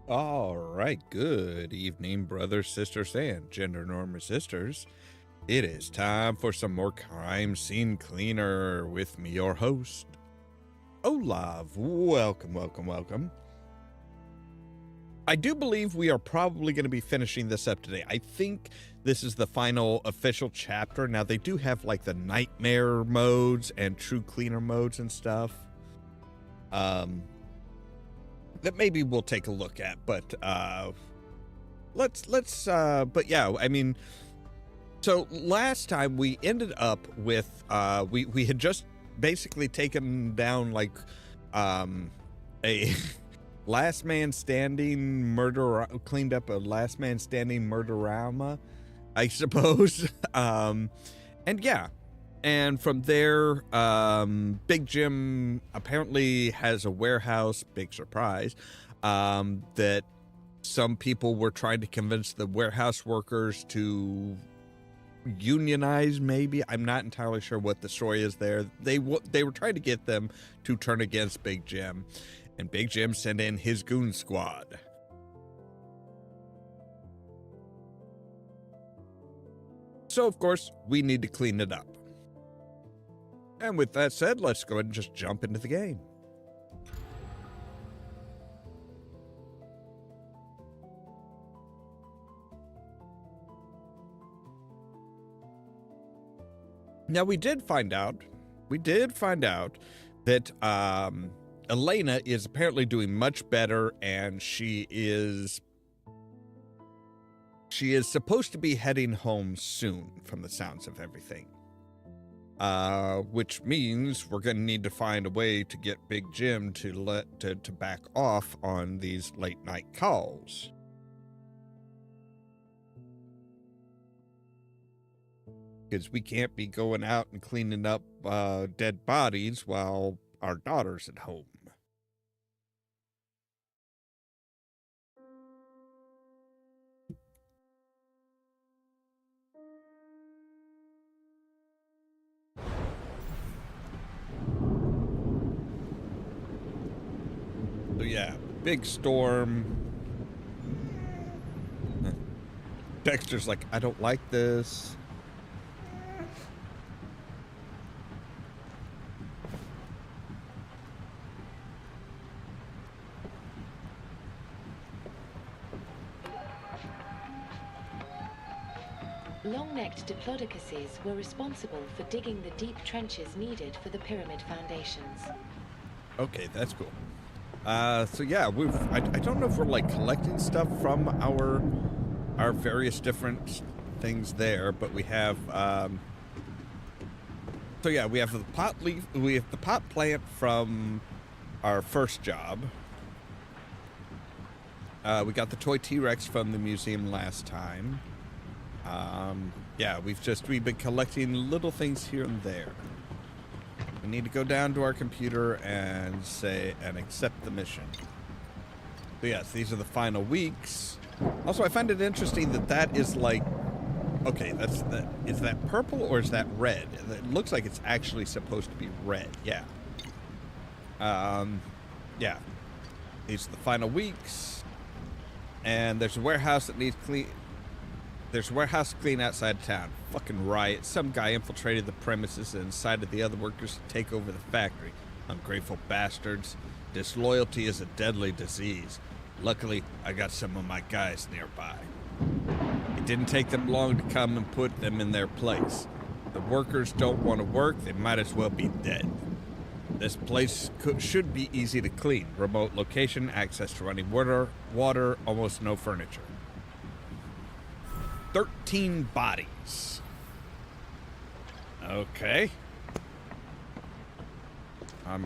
All right, good evening, brothers, sisters, and gender norm resistors. It is time for some more Crime Scene Cleaner with me, your host, Ollamh. Welcome. I do believe we are probably going to be finishing this up today. I think this is the final official chapter. Now, they do have like the nightmare modes and true cleaner modes and stuff. That maybe we'll take a look at, but but yeah, I mean, so last time we ended up with we had just basically taken down like a last man standing murder, cleaned up a last man standing murderama, I suppose. And yeah. And from there, Big Jim apparently has a warehouse, big surprise, that some people were trying to convince the warehouse workers to unionize, maybe. I'm not entirely sure what the story is there. They were trying to get them to turn against Big Jim, and Big Jim sent in his goon squad. So, of course, we need to clean it up. And with that said, let's go ahead and just jump into the game. Now, we did find out that Elena is apparently doing much better, and she is supposed to be heading home soon from the sounds of everything. Which means we're going to need to find a way to get Big Jim to back off on these late night calls. Because we can't be going out and cleaning up dead bodies while our daughter's at home. So yeah, big storm. Dexter's like, I don't like this. Long-necked diplodocuses were responsible for digging the deep trenches needed for the pyramid foundations. Okay, that's cool. So yeah, I don't know if we're like collecting stuff from our various different things there, but we have so yeah, we have the pot plant from our first job. We got the toy T-Rex from the museum last time. Yeah, we've been collecting little things here and there. We need to go down to our computer and accept the mission. So yes, these are the final weeks. Also, I find it interesting that is like, okay, is that purple or is that red? It looks like it's actually supposed to be red. Yeah. Yeah. These are the final weeks. And there's a warehouse that needs clean. There's a warehouse clean outside town. Fucking riot. Some guy infiltrated the premises and incited the other workers to take over the factory. Ungrateful bastards. Disloyalty is a deadly disease. Luckily, I got some of my guys nearby. It didn't take them long to come and put them in their place. The workers don't want to work, they might as well be dead. This place should be easy to clean. Remote location, access to running water, almost no furniture. 13 bodies. Okay. So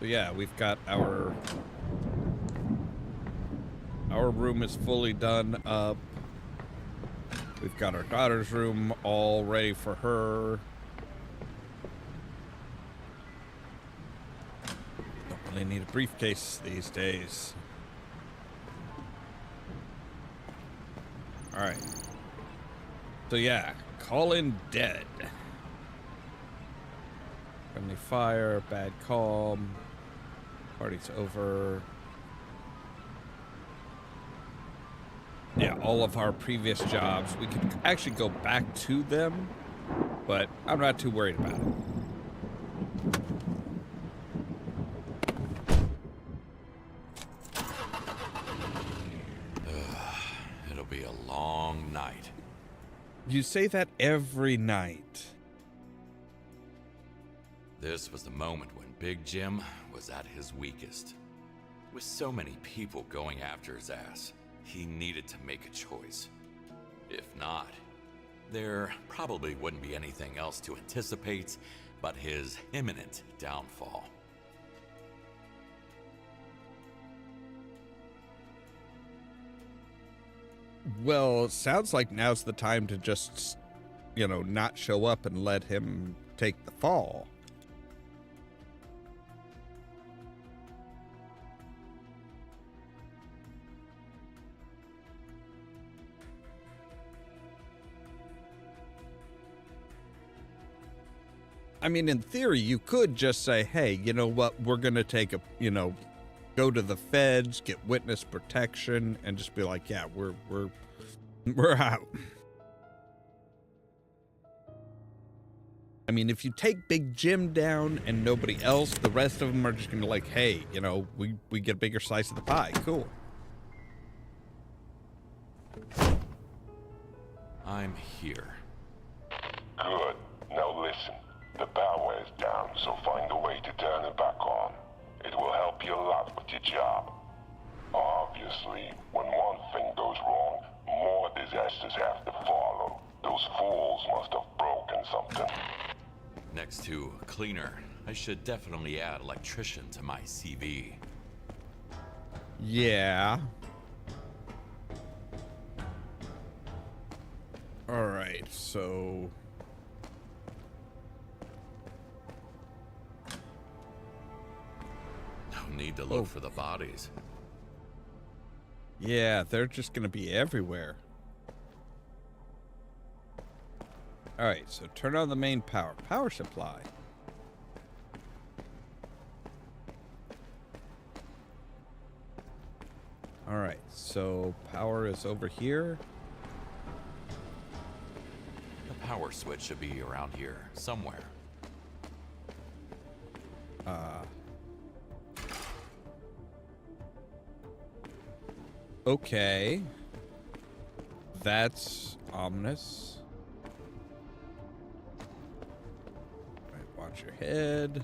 yeah, we've got our room is fully done up. We've got our daughter's room all ready for her. Don't really need a briefcase these days. All right. So yeah, call in dead. Friendly fire, bad calm. Party's over. Yeah, all of our previous jobs, we could actually go back to them, but I'm not too worried about it. It'll be a long night. You say that every night. This was the moment when Big Jim was at his weakest. With so many people going after his ass, he needed to make a choice. If not, there probably wouldn't be anything else to anticipate but his imminent downfall. Well, it sounds like now's the time to just, you know, not show up and let him take the fall. I mean, in theory, you could just say, hey, you know what, we're going to take a, you know, go to the feds, get witness protection, and just be like, yeah, we're out. I mean, if you take Big Jim down and nobody else, the rest of them are just going to like, hey, you know, we get a bigger slice of the pie. Cool. I'm here. Good. Now listen. The power is down, so find a way to turn it back on. It will help you a lot with your job. Obviously, when one thing goes wrong, more disasters have to follow. Those fools must have broken something. Next to cleaner, I should definitely add electrician to my CV. Yeah. All right, so... No need to look for the bodies. Yeah, they're just going to be everywhere. All right, so turn on the main power supply. All right, so power is over here. The power switch should be around here somewhere. Okay. That's ominous. All right, watch your head.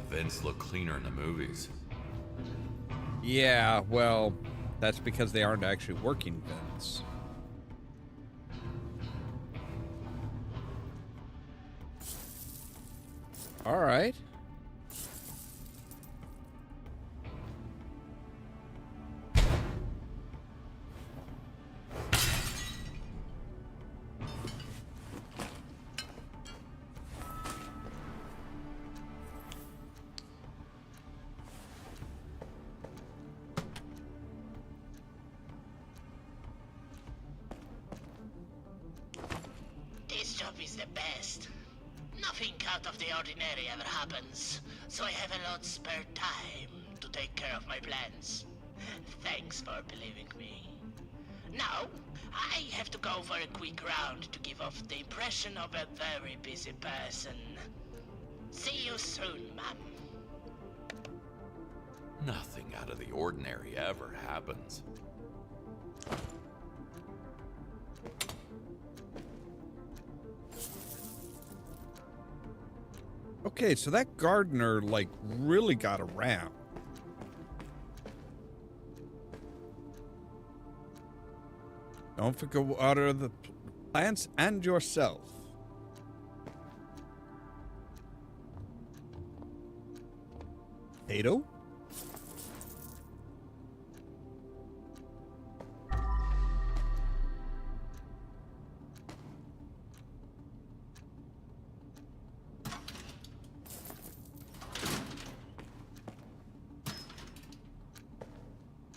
Vents look cleaner in the movies. Yeah, well, that's because they aren't actually working vents. All right. This job is the best. Nothing out of the ordinary ever happens, so I have a lot spare time to take care of my plans. Thanks for believing me. Now, I have to go for a quick round to give off the impression of a very busy person. See you soon, ma'am. Nothing out of the ordinary ever happens. Okay, so that gardener, like, really got around. Don't forget to water the plants and yourself. Potato?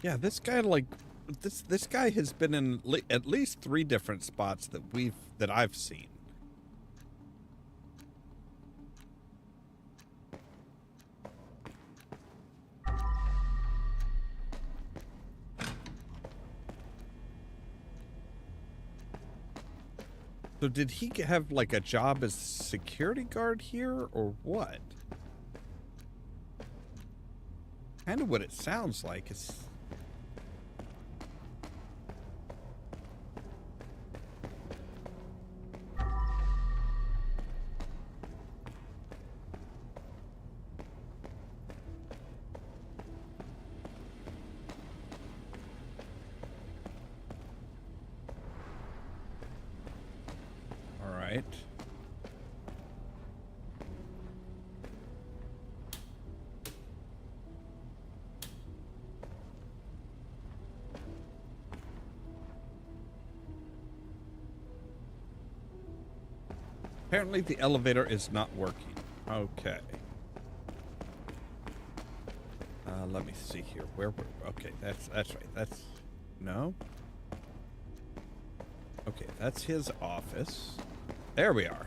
Yeah, this guy like this guy has been in at least 3 different spots that I've seen. So did he have like a job as security guard here or what? Kind of what it sounds like. It's all right. Apparently the elevator is not working. Okay. Let me see here. Okay, that's right. That's no. Okay, that's his office. There we are.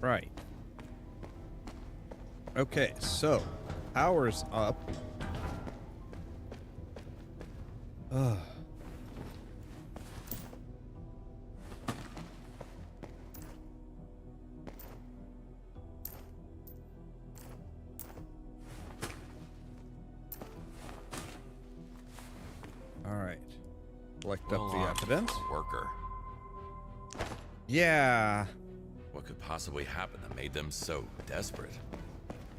Right. Okay, so power's up. Ugh. All right. Collect up the evidence. Worker. Yeah. What could possibly happen that made them so desperate?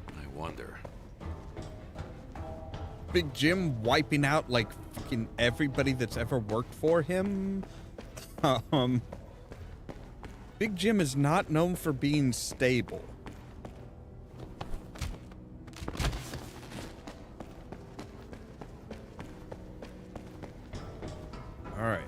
I wonder. Big Jim wiping out like fucking everybody that's ever worked for him. Big Jim is not known for being stable. All right.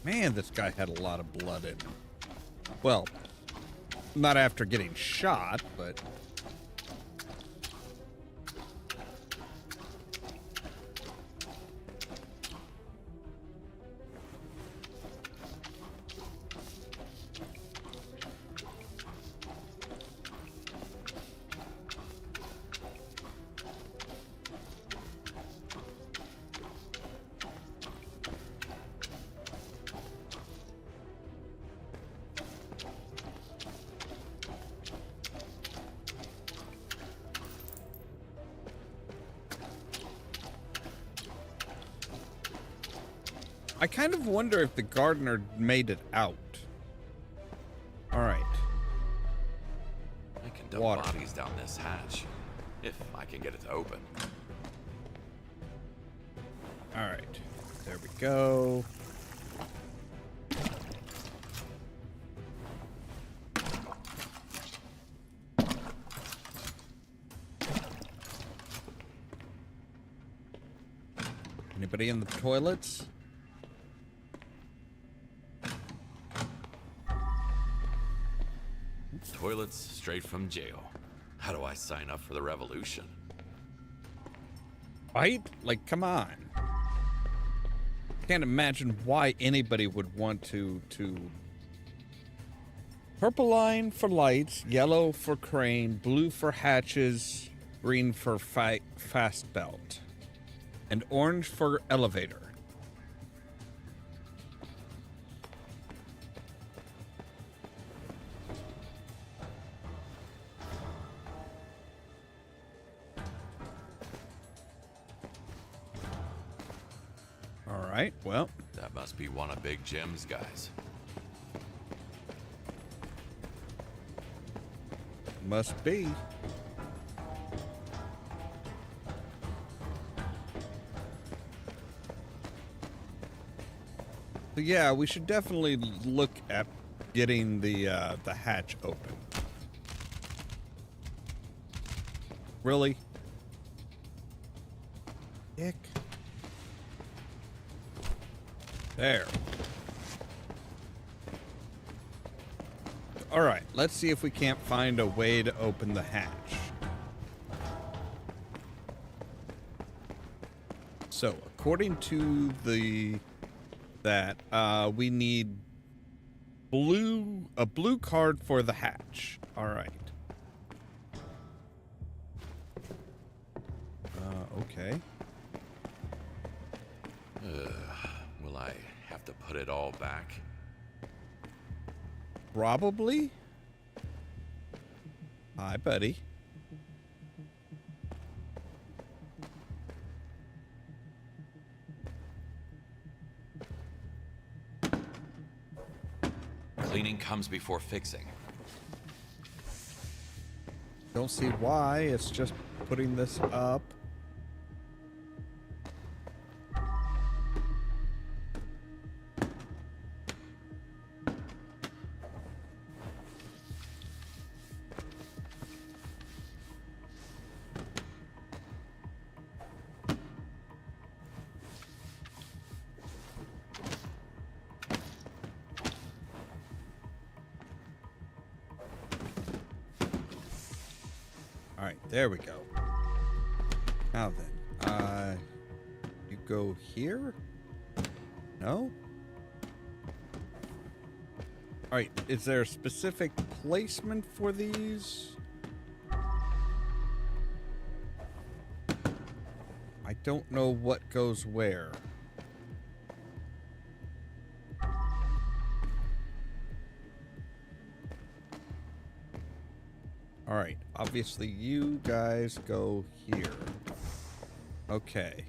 Man, this guy had a lot of blood in him. Well, not after getting shot, but... I kind of wonder if the gardener made it out. All right. I can dump Water. bodies down this hatch, if I can get it to open. All right. There we go. Anybody in the toilets? Toilets straight from jail. How do I sign up for the revolution? Right? Like, come on. Can't imagine why anybody would want to... Purple line for lights, yellow for crane, blue for hatches, green for fast belt, and orange for elevator. right, well. That must be one of Big Jim's guys. Must be. So yeah, we should definitely look at getting the hatch open. Really? Dick. There. All right, let's see if we can't find a way to open the hatch. So, according to we need a blue card for the hatch. All right. Okay. Will I have to put it all back? Probably. Hi, buddy. Cleaning comes before fixing. Don't see why. It's just putting this up. All right, there we go. Now then, you go here? No? All right, is there a specific placement for these? I don't know what goes where. All right, obviously you guys go here. Okay.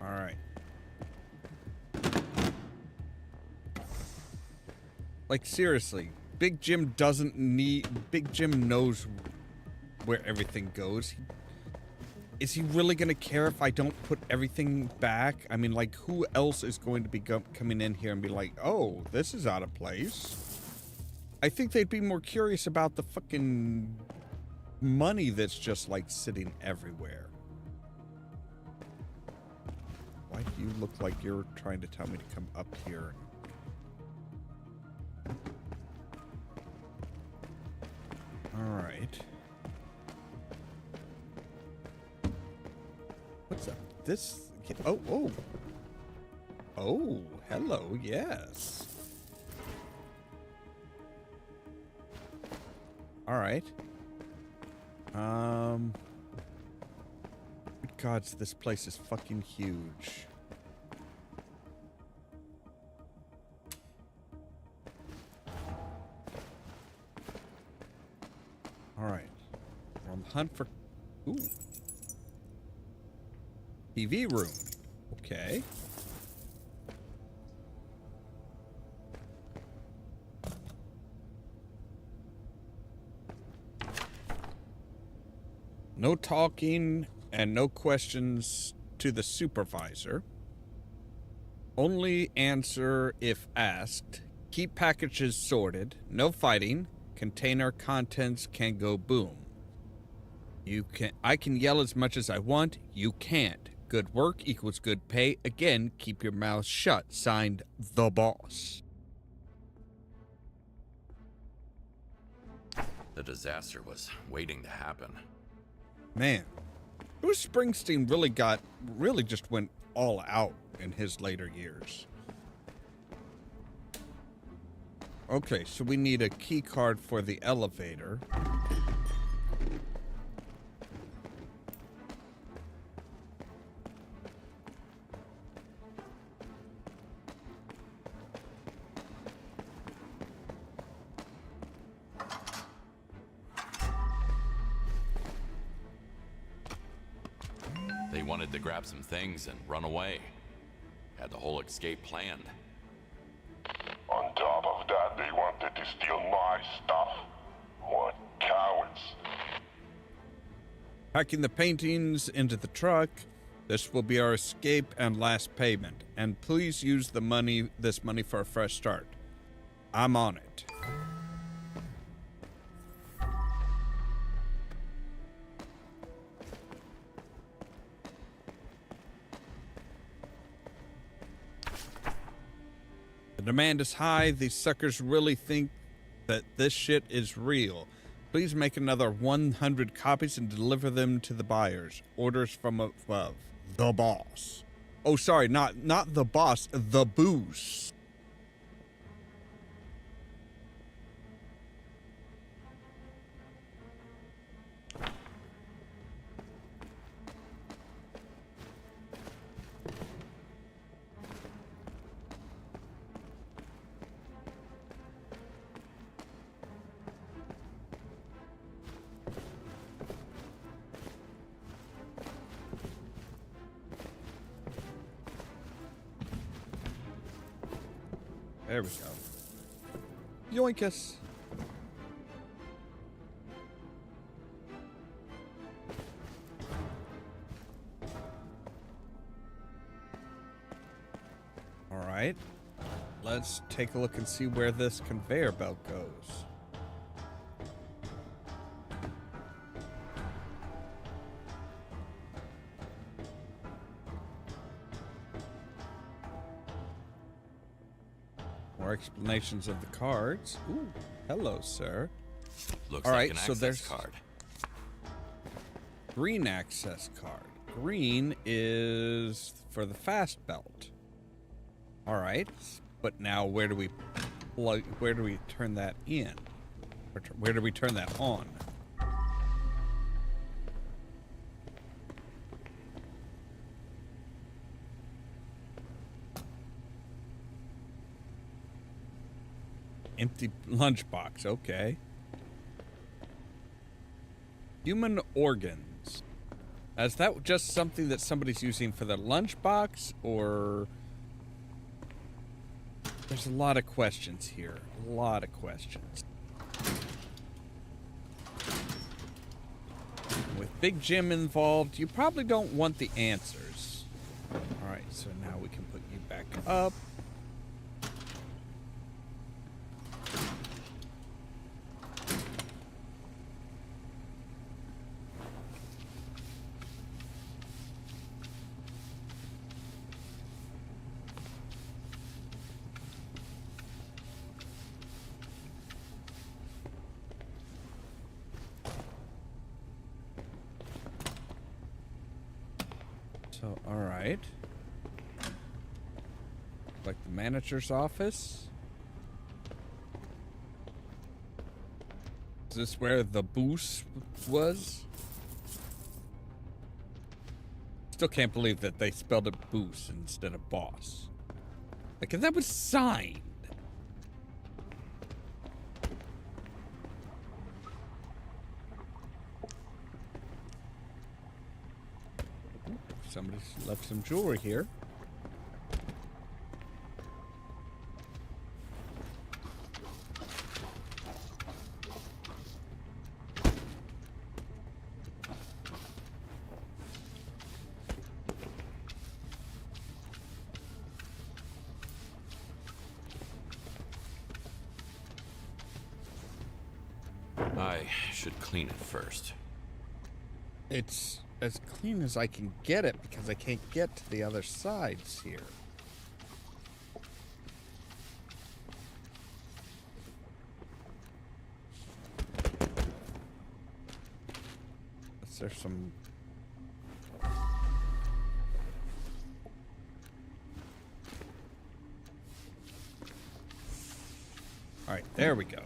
All right. Like, seriously, Big Jim knows where everything goes. Is he really going to care if I don't put everything back? I mean, like, who else is going to be coming in here and be like, oh, this is out of place? I think they'd be more curious about the fucking money that's just, like, sitting everywhere. Why do you look like you're trying to tell me to come up here? All right. What's up? This... Oh. Oh, hello, yes. All right. Good gods, this place is fucking huge. All right. We're on the hunt for... Ooh. TV room. Okay. No talking and no questions to the supervisor. Only answer if asked. Keep packages sorted. No fighting. Container contents can go boom. I can yell as much as I want. You can't. Good work equals good pay. Again, keep your mouth shut. Signed, the boss. The disaster was waiting to happen. Man, Bruce Springsteen really just went all out in his later years. Okay, so we need a key card for the elevator. wanted to grab some things and run away. Had the whole escape planned. On top of that, they wanted to steal my stuff. What cowards. Packing the paintings into the truck. This will be our escape and last payment. And please use this money for a fresh start. I'm on it. The demand is high. These suckers really think that this shit is real. Please make another 100 copies and deliver them to the buyers. Orders from above. The boss. Oh, sorry, not the boss, the boss. There we go. Yoinkus. All right. Let's take a look and see where this conveyor belt goes. More explanations of the cards. Ooh, hello, sir. Looks all like right, an so access there's card. Green access card. Green is for the fast belt. All right, but now where do we turn that in? Where do we turn that on? Empty lunchbox, okay. Human organs. Is that just something that somebody's using for their lunchbox, or... There's a lot of questions here. A lot of questions. With Big Jim involved, you probably don't want the answers. Alright, so now we can put you back up. So, all right. Like the manager's office. Is this where the booth was? Still can't believe that they spelled it booth instead of boss. Like, if that was signed. Somebody's left some jewelry here. I should clean it first. It's as clean as I can get it because I can't get to the other sides here. Is there some... All right, there we go.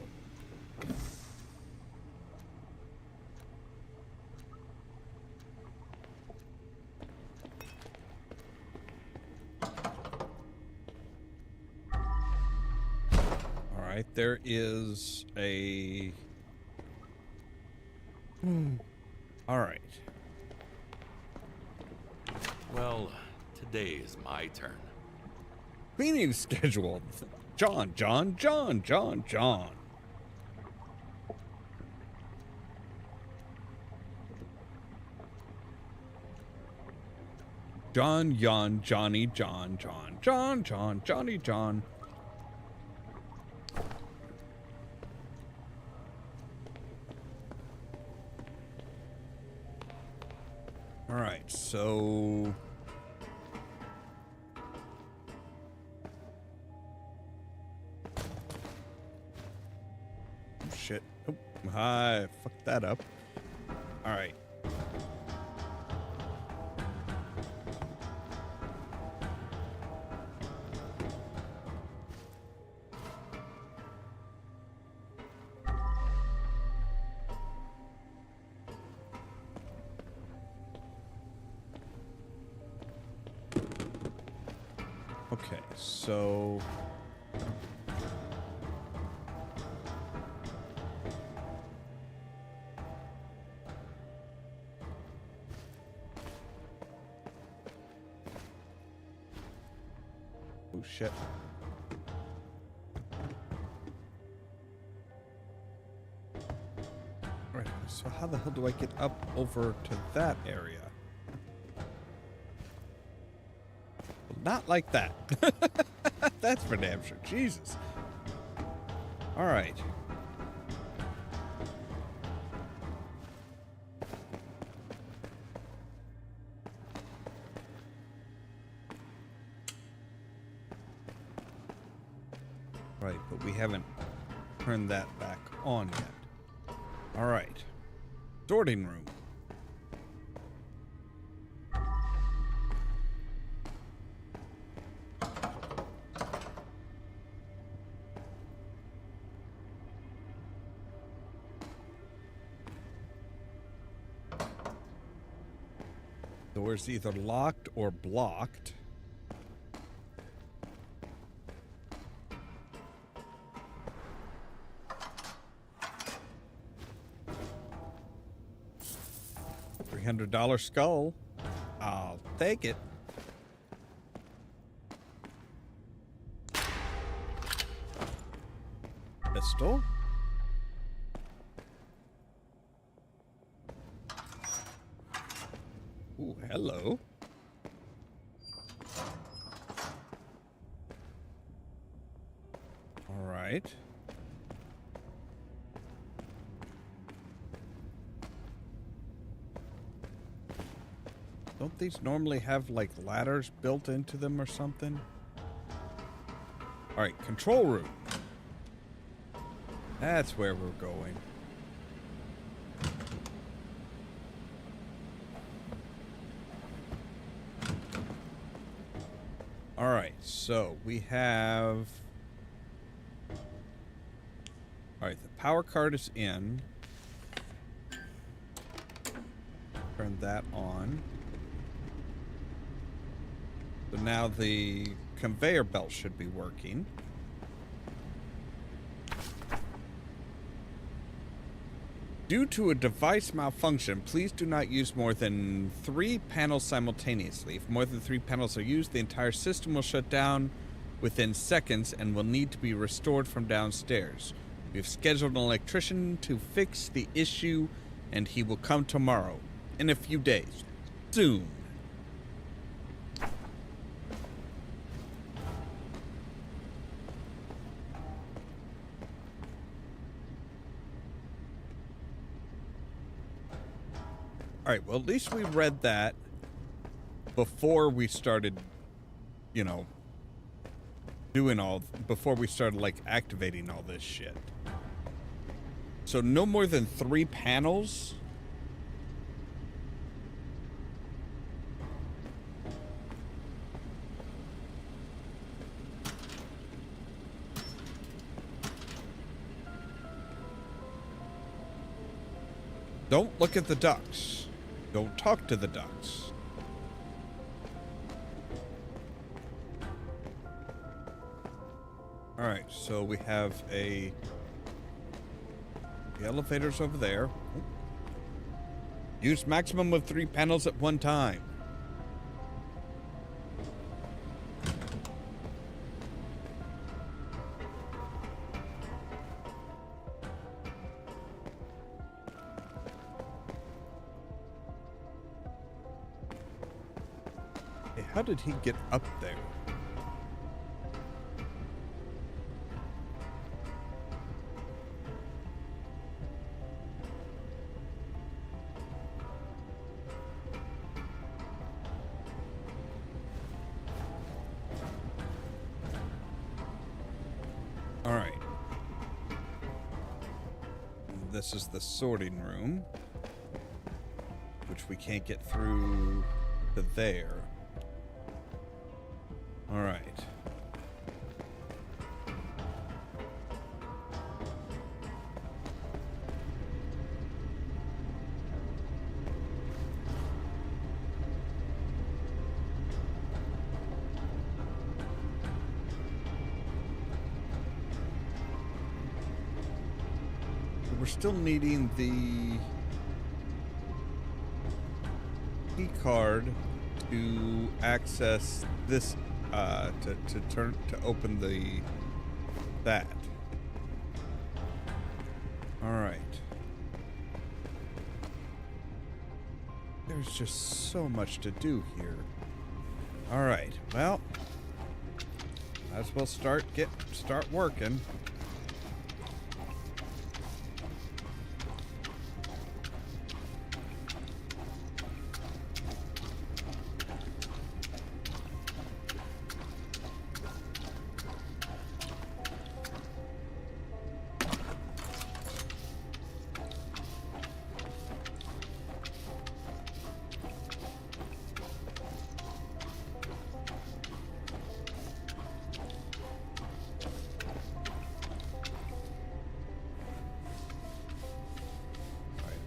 There is a... All right. Well, today is my turn. Cleaning schedule. John. John. Johnny, John. All right, so oh, shit. Oh, I fucked that up. All right. Okay, so oh shit. Right, so how the hell do I get up over to that area? Not like that. That's for damn sure. Jesus. All right. Right, but we haven't turned that back on yet. All right. Sorting room. Doors either locked or blocked. $300 skull. I'll take it. Pistol. Ooh, hello. All right. Don't these normally have like ladders built into them or something? All right, control room. That's where we're going. All right, so we have... All right, the power card is in. Turn that on. So now the conveyor belt should be working. Due to a device malfunction, please do not use more than 3 panels simultaneously. If more than 3 panels are used, the entire system will shut down within seconds and will need to be restored from downstairs. We've scheduled an electrician to fix the issue, and he will come tomorrow. In a few days. Soon. Alright, well, at least we read that before we started, you know, before we started, like, activating all this shit. So no more than 3 panels? Don't look at the ducks. Don't talk to the ducks. Alright, so we have the elevator's over there. Use maximum of 3 panels at one time. How did he get up there? All right. This is the sorting room, which we can't get through to there. All right. We're still needing the key card to access this, to open that. All right. There's just so much to do here. All right. Well, might as well start working.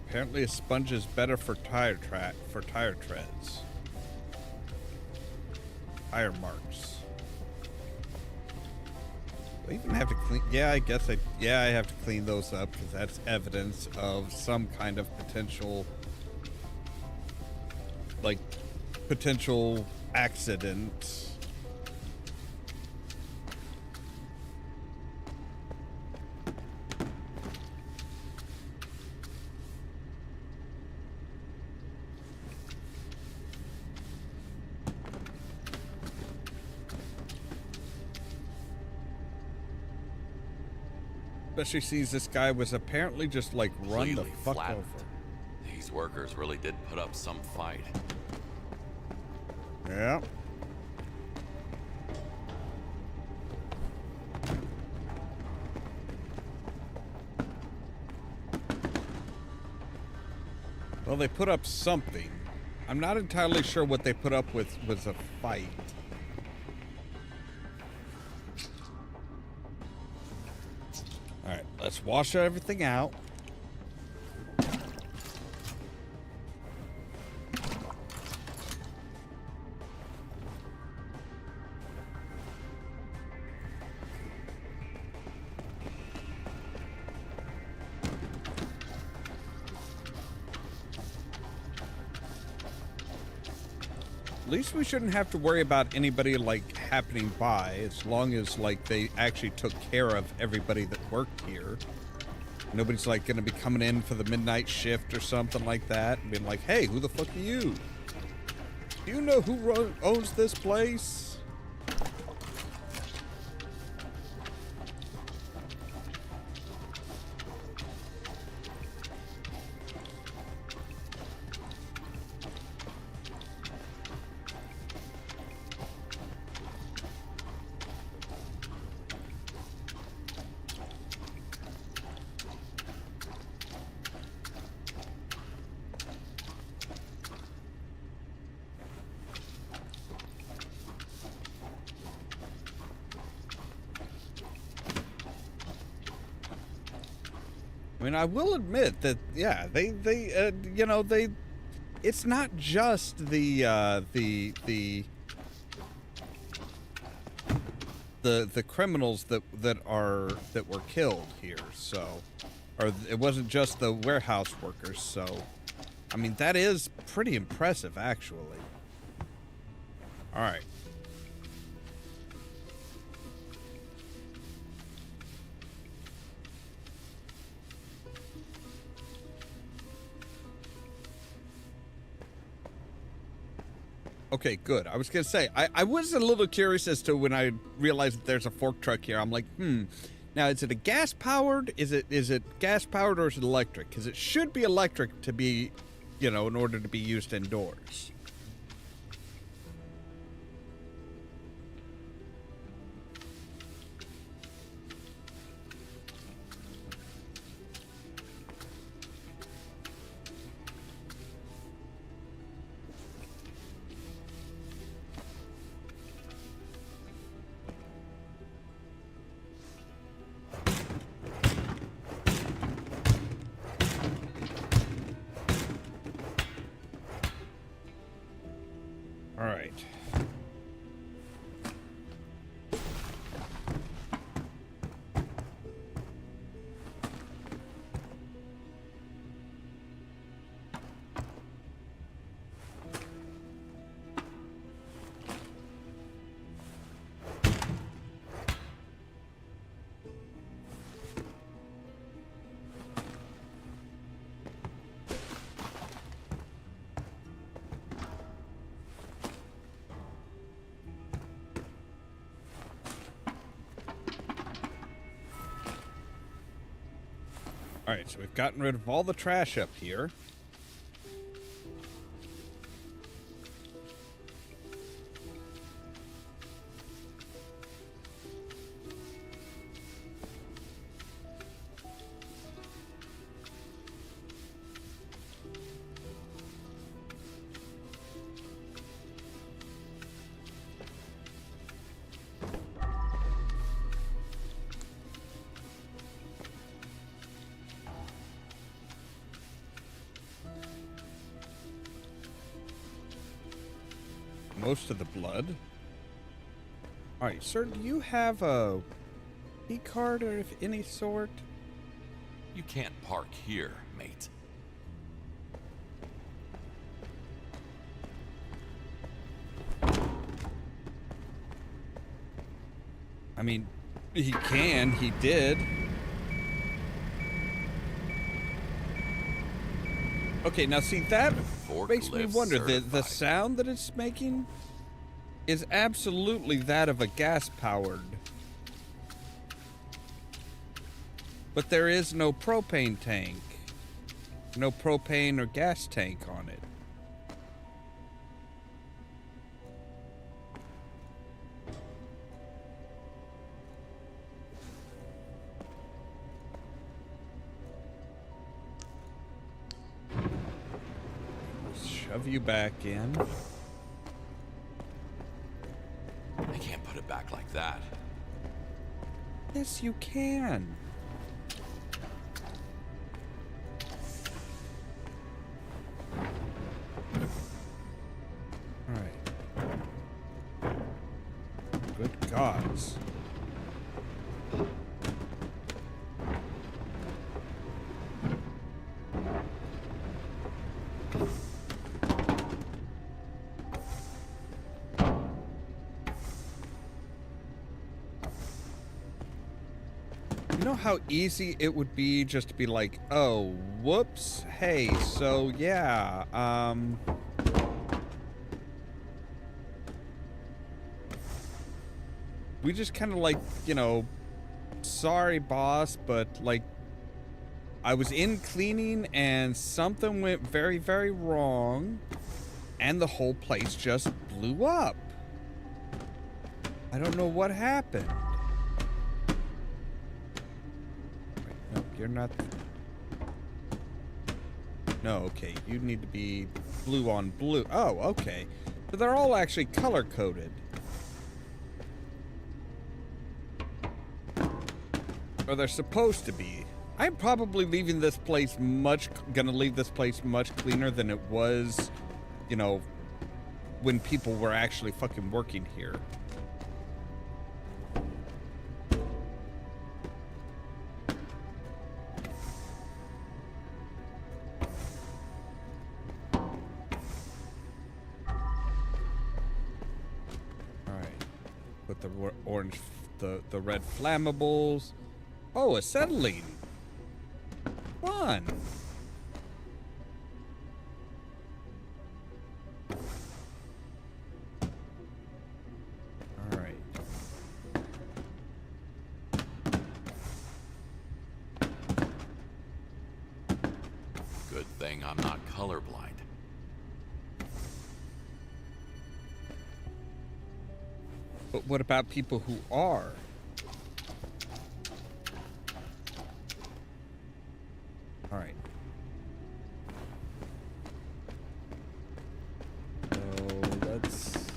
Apparently a sponge is better for tire treads. Tire marks. Do I even have to clean? Yeah, I guess I have to clean those up because that's evidence of some kind of potential accident. Especially since this guy was apparently just like run the fuck flattened. over. These workers really did put up some fight. Yeah. Well, they put up something. I'm not entirely sure what they put up with was a fight. All right, let's wash everything out. At least we shouldn't have to worry about anybody like happening by, as long as like they actually took care of everybody that worked here. Nobody's like gonna be coming in for the midnight shift or something like that and being like, hey, who the fuck are you? Do you know who owns this place? I mean, I will admit that, yeah, it's not just the criminals that were killed here, so, or it wasn't just the warehouse workers, so, I mean, that is pretty impressive, actually. All right. Okay, good. I was gonna say, I was a little curious as to when I realized that there's a fork truck here. I'm like, now is it a gas powered? Is it gas powered or is it electric? Because it should be electric to be, in order to be used indoors. All right. All right, so we've gotten rid of all the trash up here. Most of the blood. All right, sir, do you have a key card or of any sort? You can't park here, mate. I mean, he can, he did. Okay, now see, that makes me wonder. The sound that it's making is absolutely that of a gas-powered. But there is no propane tank. No propane or gas tank on it. Shove you back in. I can't put it back like that. Yes, you can. All right. Good gods. You know how easy it would be just to be like, oh, whoops, hey, so yeah, we just kind of like, sorry, boss, but like, I was in cleaning and something went very, very wrong, and the whole place just blew up. I don't know what happened. Nope, you're not. No, okay. You need to be blue on blue. Oh, okay. So they're all actually color coded. Or they're supposed to be. I'm probably leaving this place gonna leave this place much cleaner than it was, when people were actually fucking working here. Put the orange, the red flammables. Oh, acetylene. Fun. thing I'm not colorblind. But what about people who are? All right. So let's...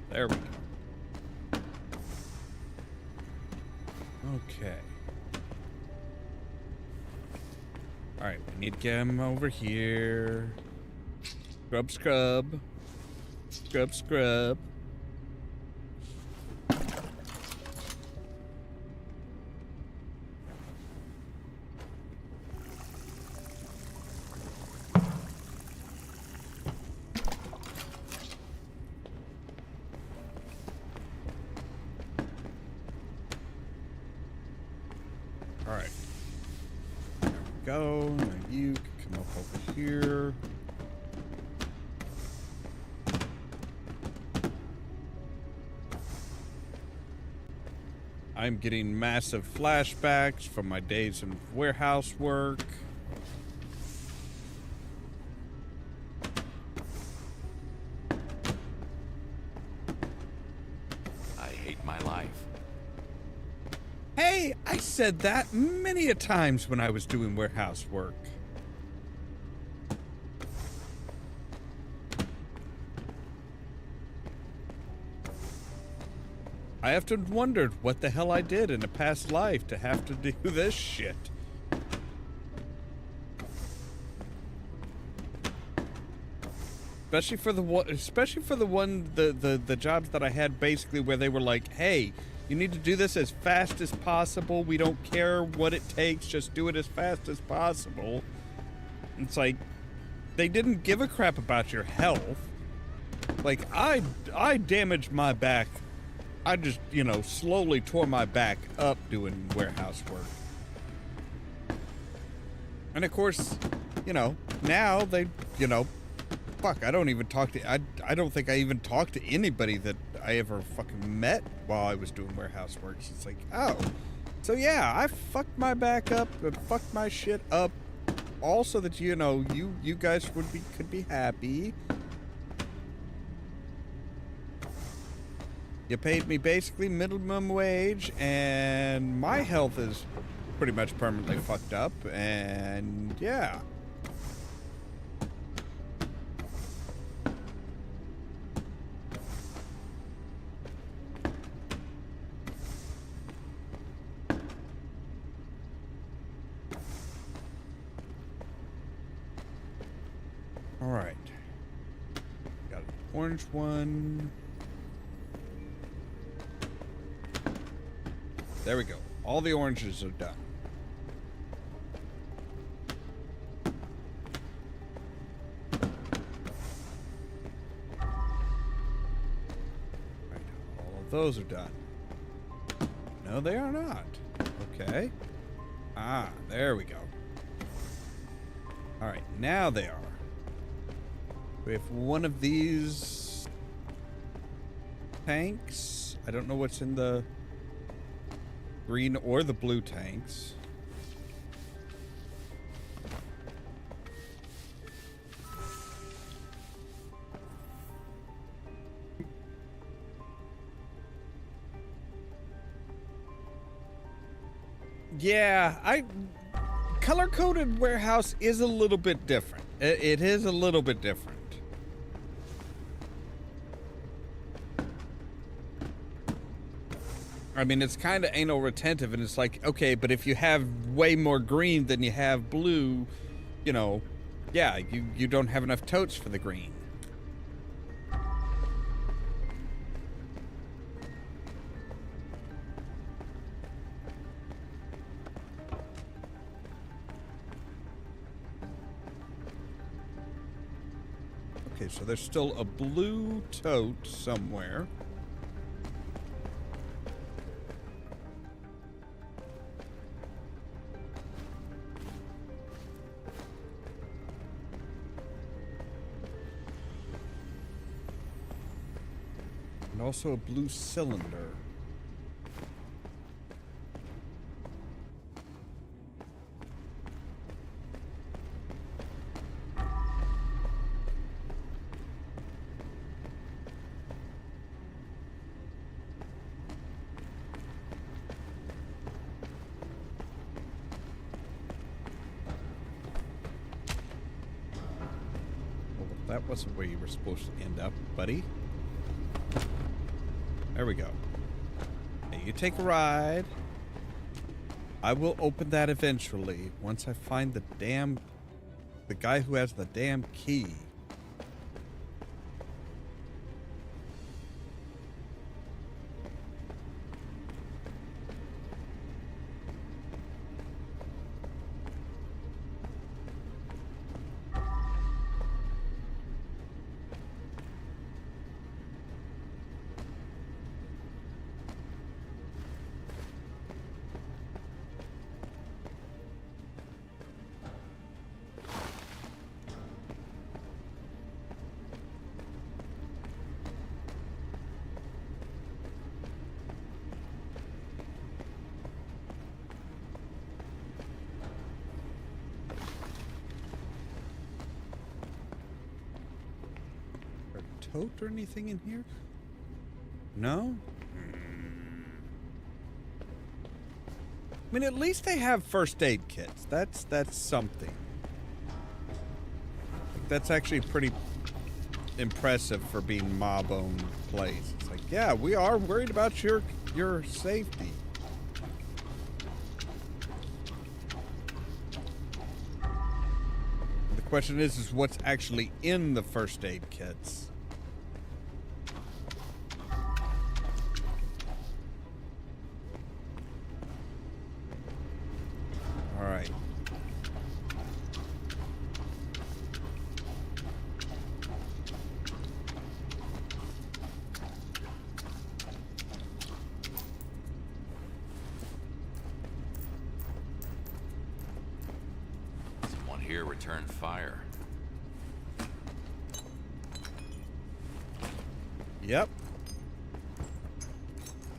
There we go. Okay. Alright, we need to get him over here. Scrub, scrub. Scrub, scrub. Alright. There we go. Now you can come up over here. I'm getting massive flashbacks from my days in warehouse work. I hate my life. Hey, I said that many a times when I was doing warehouse work. I often wondered what the hell I did in a past life to have to do this shit. Especially for the jobs that I had basically where they were like, hey, you need to do this as fast as possible. We don't care what it takes. Just do it as fast as possible. It's like, they didn't give a crap about your health. Like, I damaged my back. I just, you know, slowly tore my back up doing warehouse work. And of course, you know, now they, you know, fuck, I don't even talk to, I don't think I even talked to anybody that I ever fucking met while I was doing warehouse work. It's like, oh, so yeah, I fucked my back up and fucked my shit up all so that, you know, you guys could be happy. You paid me basically minimum wage, and my health is pretty much permanently fucked up, and yeah. All right. Got an orange one. There we go. All the oranges are done. Right, all of those are done. No, they are not. Okay. Ah, there we go. All right, now they are. We have one of these tanks. I don't know what's in the green or the blue tanks. Yeah, color-coded warehouse is a little bit different. It is a little bit different. I mean, it's kind of anal retentive, and it's like, okay, but if you have way more green than you have blue, you know, yeah, you don't have enough totes for the green. Okay, so there's still a blue tote somewhere. And also a blue cylinder. That wasn't where you were supposed to end up, buddy. There we go. Hey, you take a ride. I will open that eventually once I find the guy who has the damn key. Tote or anything in here? No? I mean, at least they have first aid kits. That's something. That's actually pretty impressive for being mob-owned place. It's like, yeah, we are worried about your safety. The question is what's actually in the first aid kits? Here returned fire. Yep.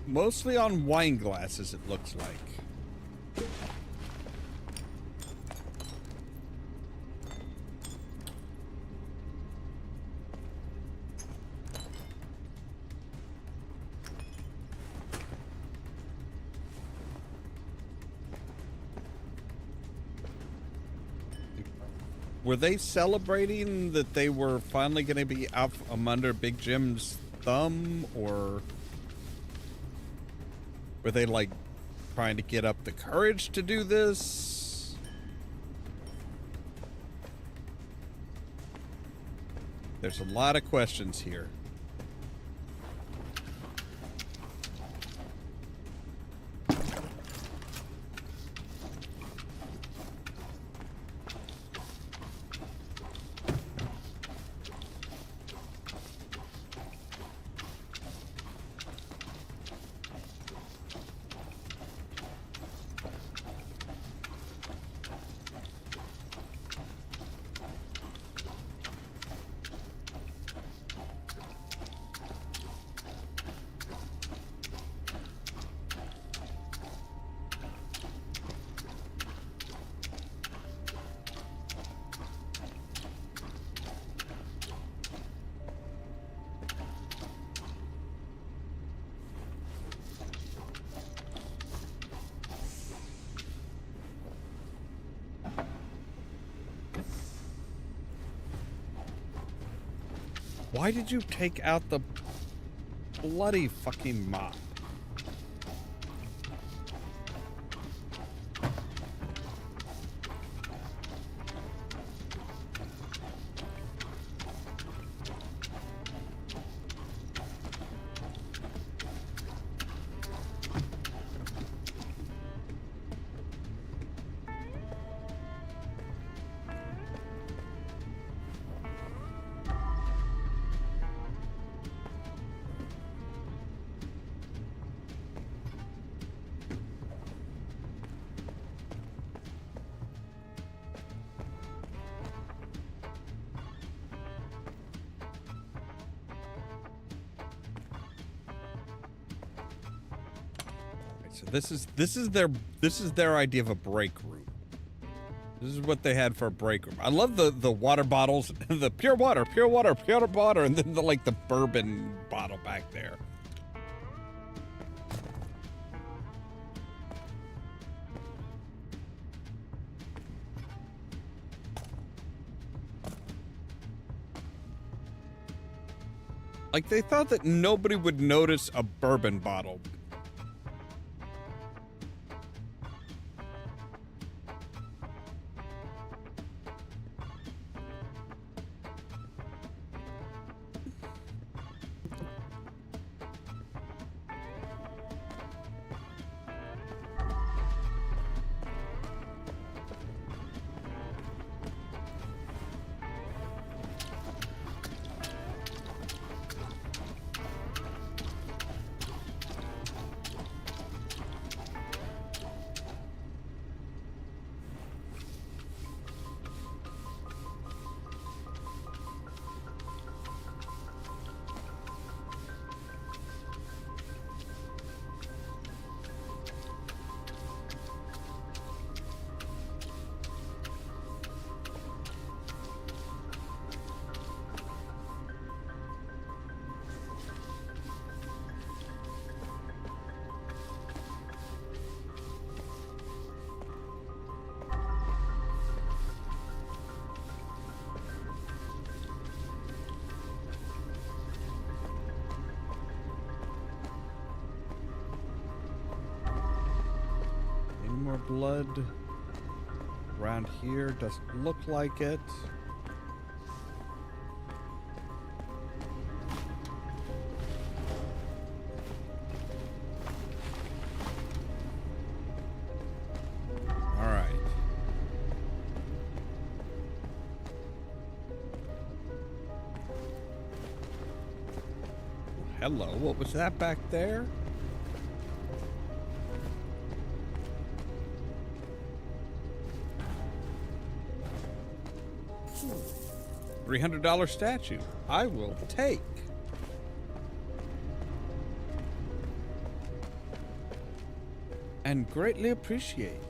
Mostly on wine glasses, it looks like. Were they celebrating that they were finally going to be out from under Big Jim's thumb, or were they like trying to get up the courage to do this? There's a lot of questions here. Why did you take out the bloody fucking mop? So this is their idea of a break room. This is what they had for a break room. I love the water bottles, the pure water, and then the bourbon bottle back there. Like they thought that nobody would notice a bourbon bottle. More blood around here. Doesn't look like it. All right. Hello, what was that back there? $300 statue. I will take. And greatly appreciate.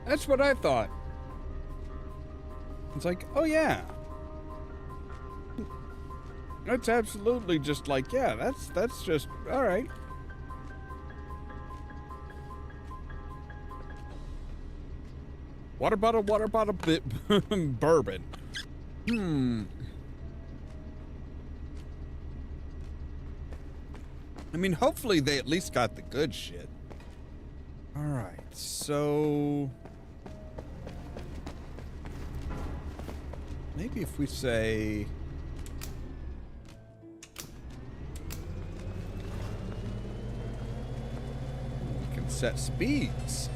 That's what I thought. It's like, oh yeah. That's absolutely just like, yeah, that's just, all right. Water bottle, bourbon. I mean, hopefully they at least got the good shit. All right, so maybe if we say set speeds.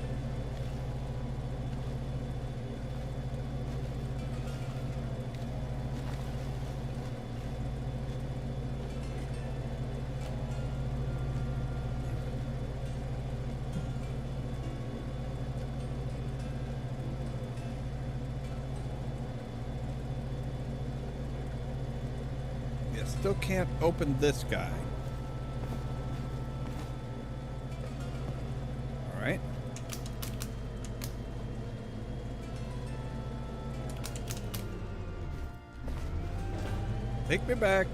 Yeah, still can't open this guy. All right. Take me back.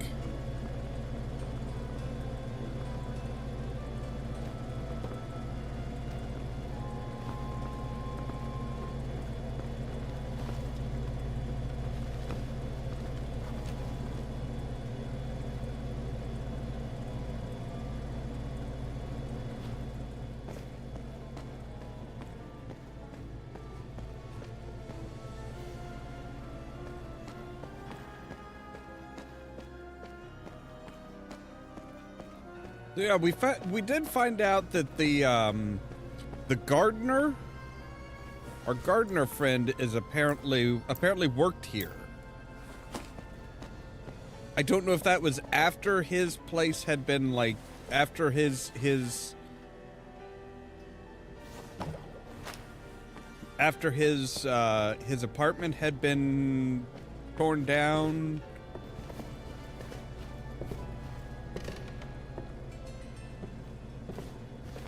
Yeah, we did find out that the gardener, our gardener friend, is apparently worked here. I don't know if that was after his place had been like after his apartment had been torn down.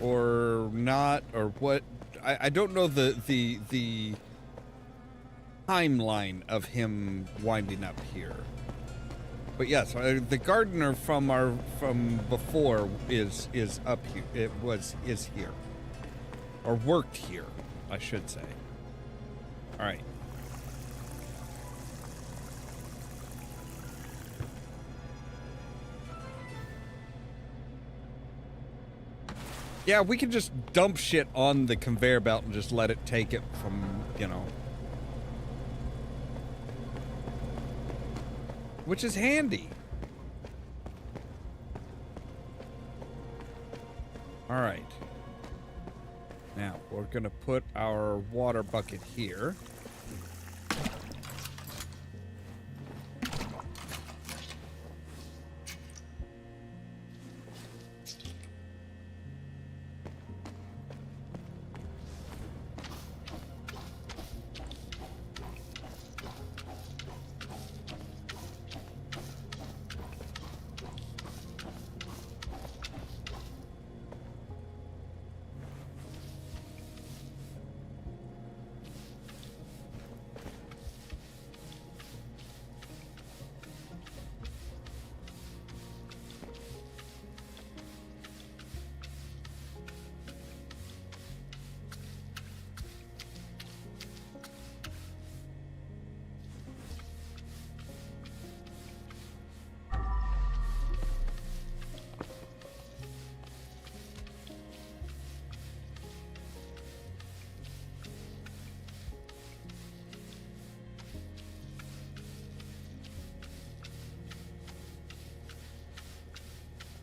Or not, or what? I don't know the timeline of him winding up here. But yes, the gardener from before is up here. Is here, or worked here, I should say. All right. Yeah, we can just dump shit on the conveyor belt and just let it take it from, you know. Which is handy. Alright. Now, we're gonna put our water bucket here.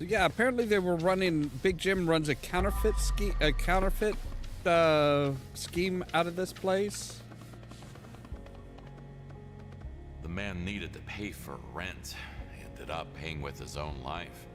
Yeah, apparently they were running. Big Jim runs a counterfeit scheme out of this place. The man needed to pay for rent. He ended up paying with his own life.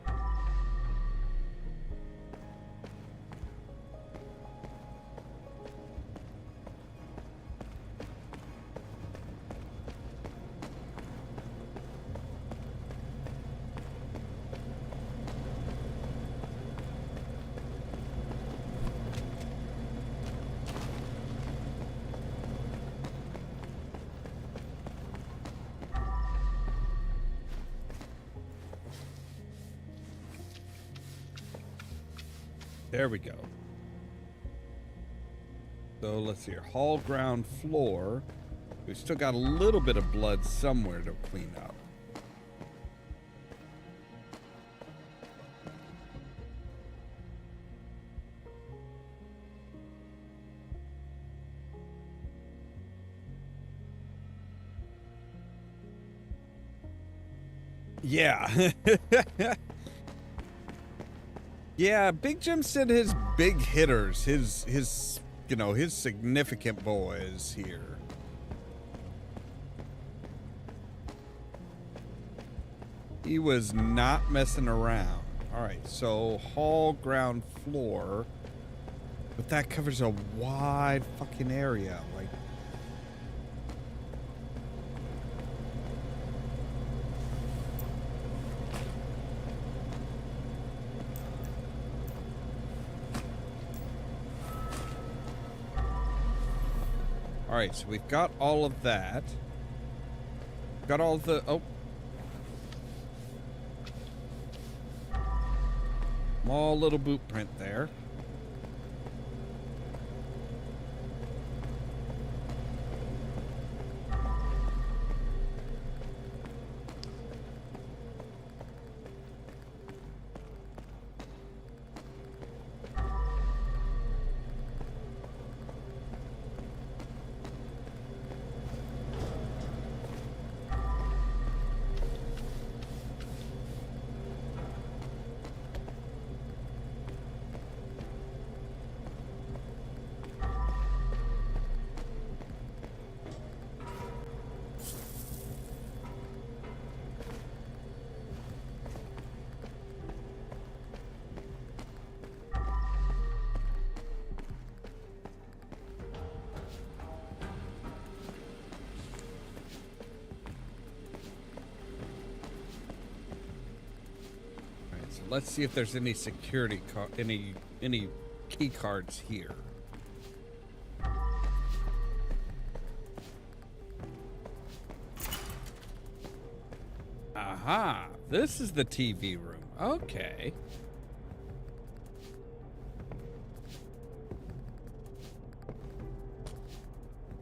There we go. So let's see here. Hall ground floor. We've still got a little bit of blood somewhere to clean up. Yeah. Yeah, Big Jim said his big hitters, his you know, his significant boys here. He was not messing around. All right, so hall ground floor, but that covers a wide fucking area. Like, all right, so we've got all of that. Got all the, oh. Small little boot print there. let's see if there's any security any key cards here. Aha! This is the TV room. Okay.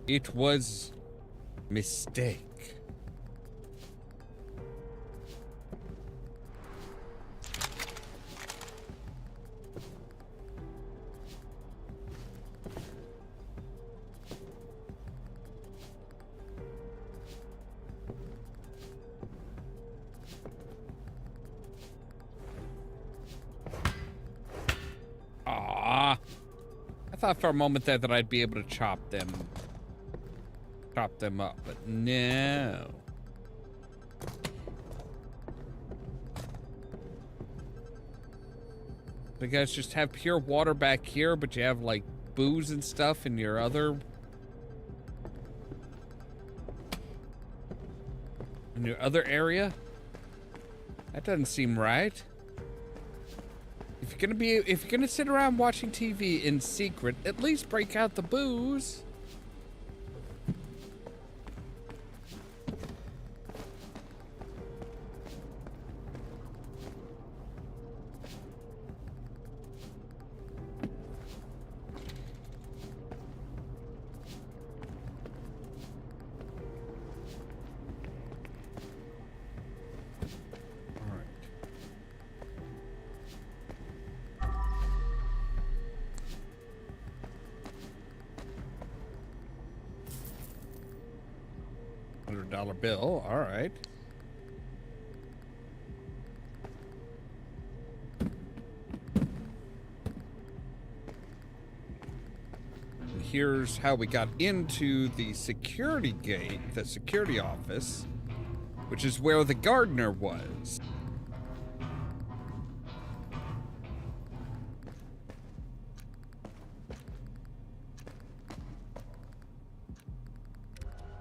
It was mistake. Ah, I thought for a moment there that I'd be able to chop them up, but no. You guys just have pure water back here, but you have like booze and stuff in your other area? That doesn't seem right. If you're gonna sit around watching TV in secret, at least break out the booze. $100 bill, all right. And here's how we got into the security gate, the security office, which is where the gardener was.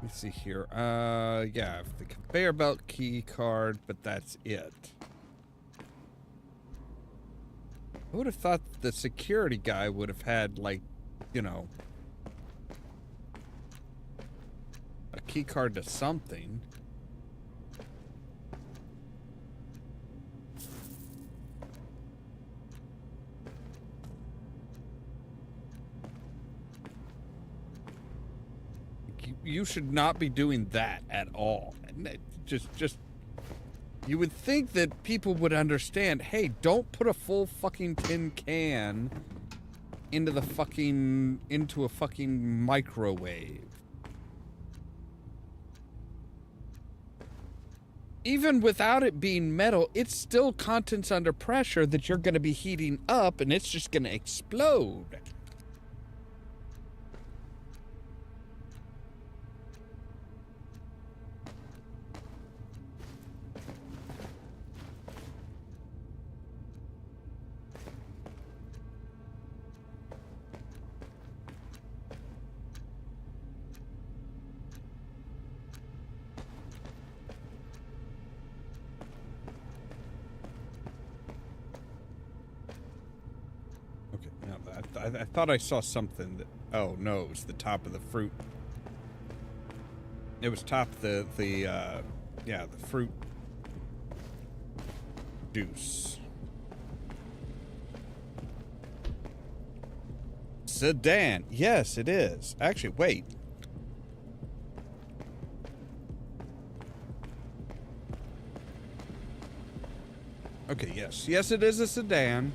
Let's see here. Yeah, the conveyor belt key card, but that's it. I would have thought the security guy would have had, like, you know, a key card to something. You should not be doing that at all. Just, you would think that people would understand, hey, don't put a full fucking tin can into a fucking microwave. Even without it being metal, it's still contents under pressure that you're going to be heating up, and it's just going to explode. I thought I saw something that... Oh, no, it was the top of the fruit. It was top of the fruit juice. Sedan. Yes, it is. Actually, wait. Okay, yes. Yes, it is a sedan.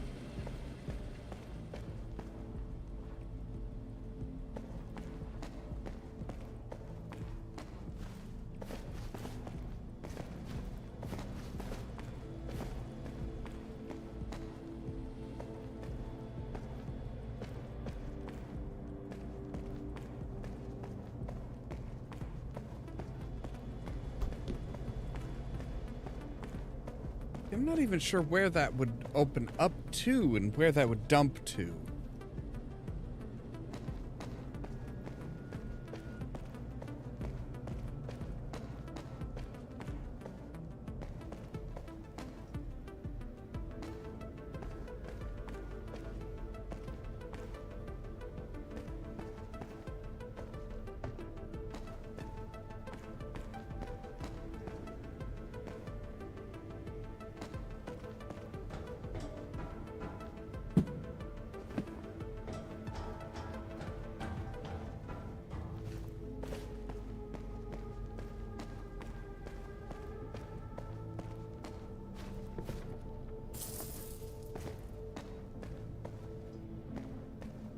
I'm not even sure where that would open up to and where that would dump to.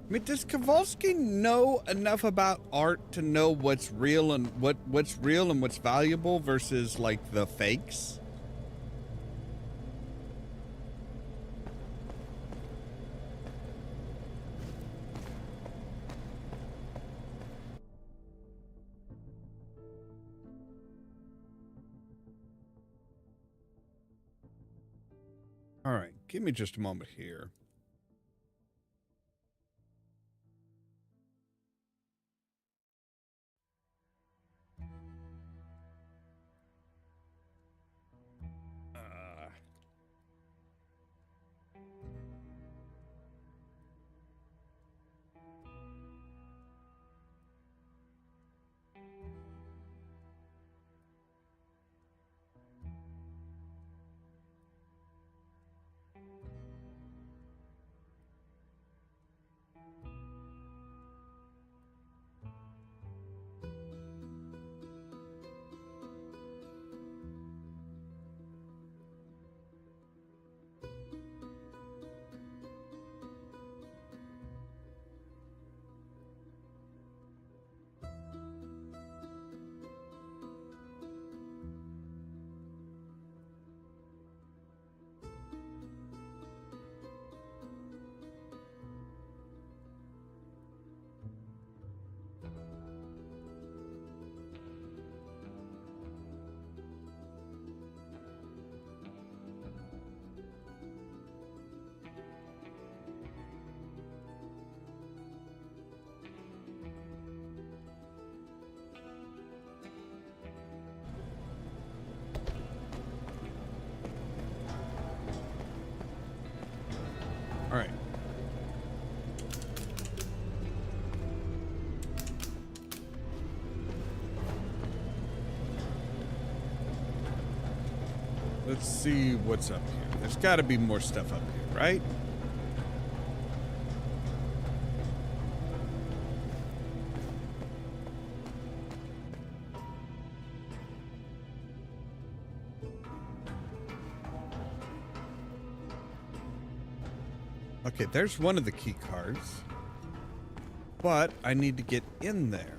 I mean, does Kowalski know enough about art to know what's real and what's real and what's valuable versus like the fakes? All right, give me just a moment here. All right. Let's see what's up here. There's got to be more stuff up here, right? Okay, there's one of the key cards. But I need to get in there.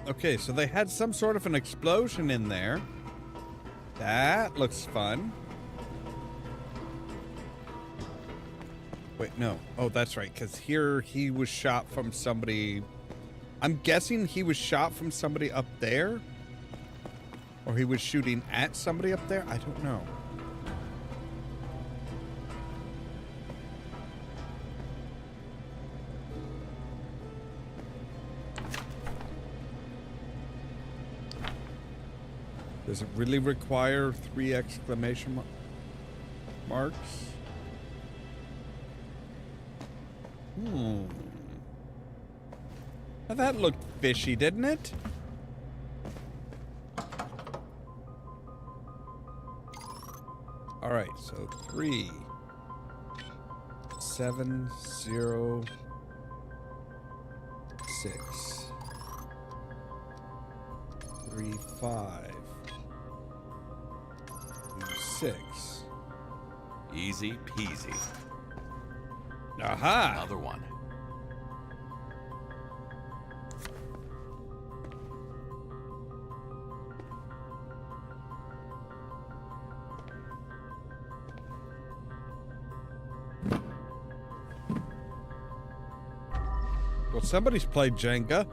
Okay, so they had some sort of an explosion in there. That looks fun. Wait, no. Oh, that's right, because here he was shot from somebody. I'm guessing he was shot from somebody up there? Or he was shooting at somebody up there? I don't know. Does it really require 3 exclamation marks? Now that looked fishy, didn't it? All right, so 3, 7, 0, 6, 3, 5. 6. Easy peasy. Aha! Another one. Well, somebody's played Jenga.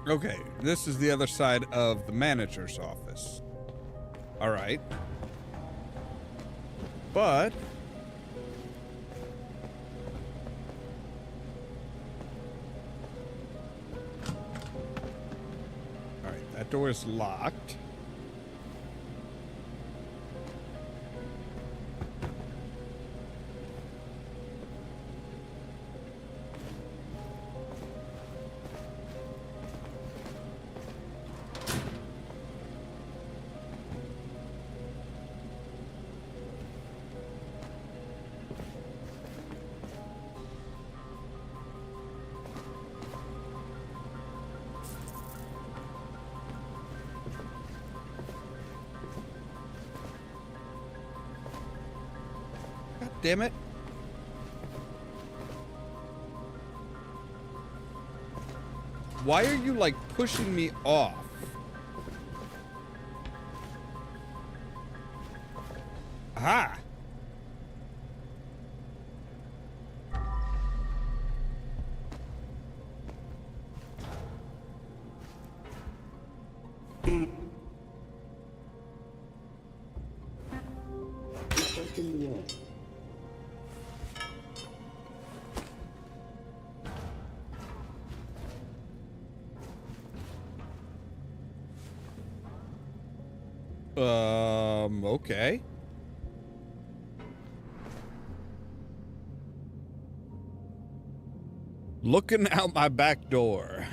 Okay, this is the other side of the manager's office. All right. But all right, that door is locked. damn it. Why are you, like, pushing me off? Aha! Okay. Looking out my back door.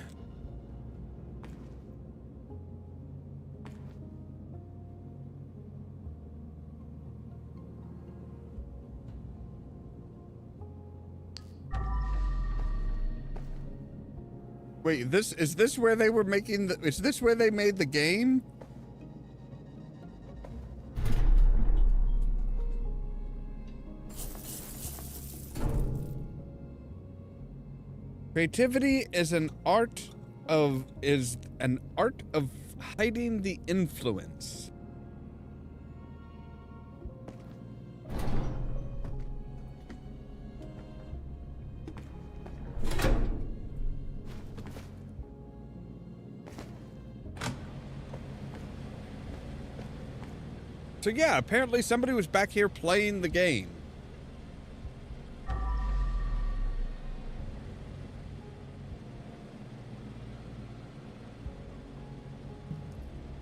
Wait, is this where they were making the, is this where they made the game? Creativity is an art of hiding the influence. So yeah, apparently somebody was back here playing the game.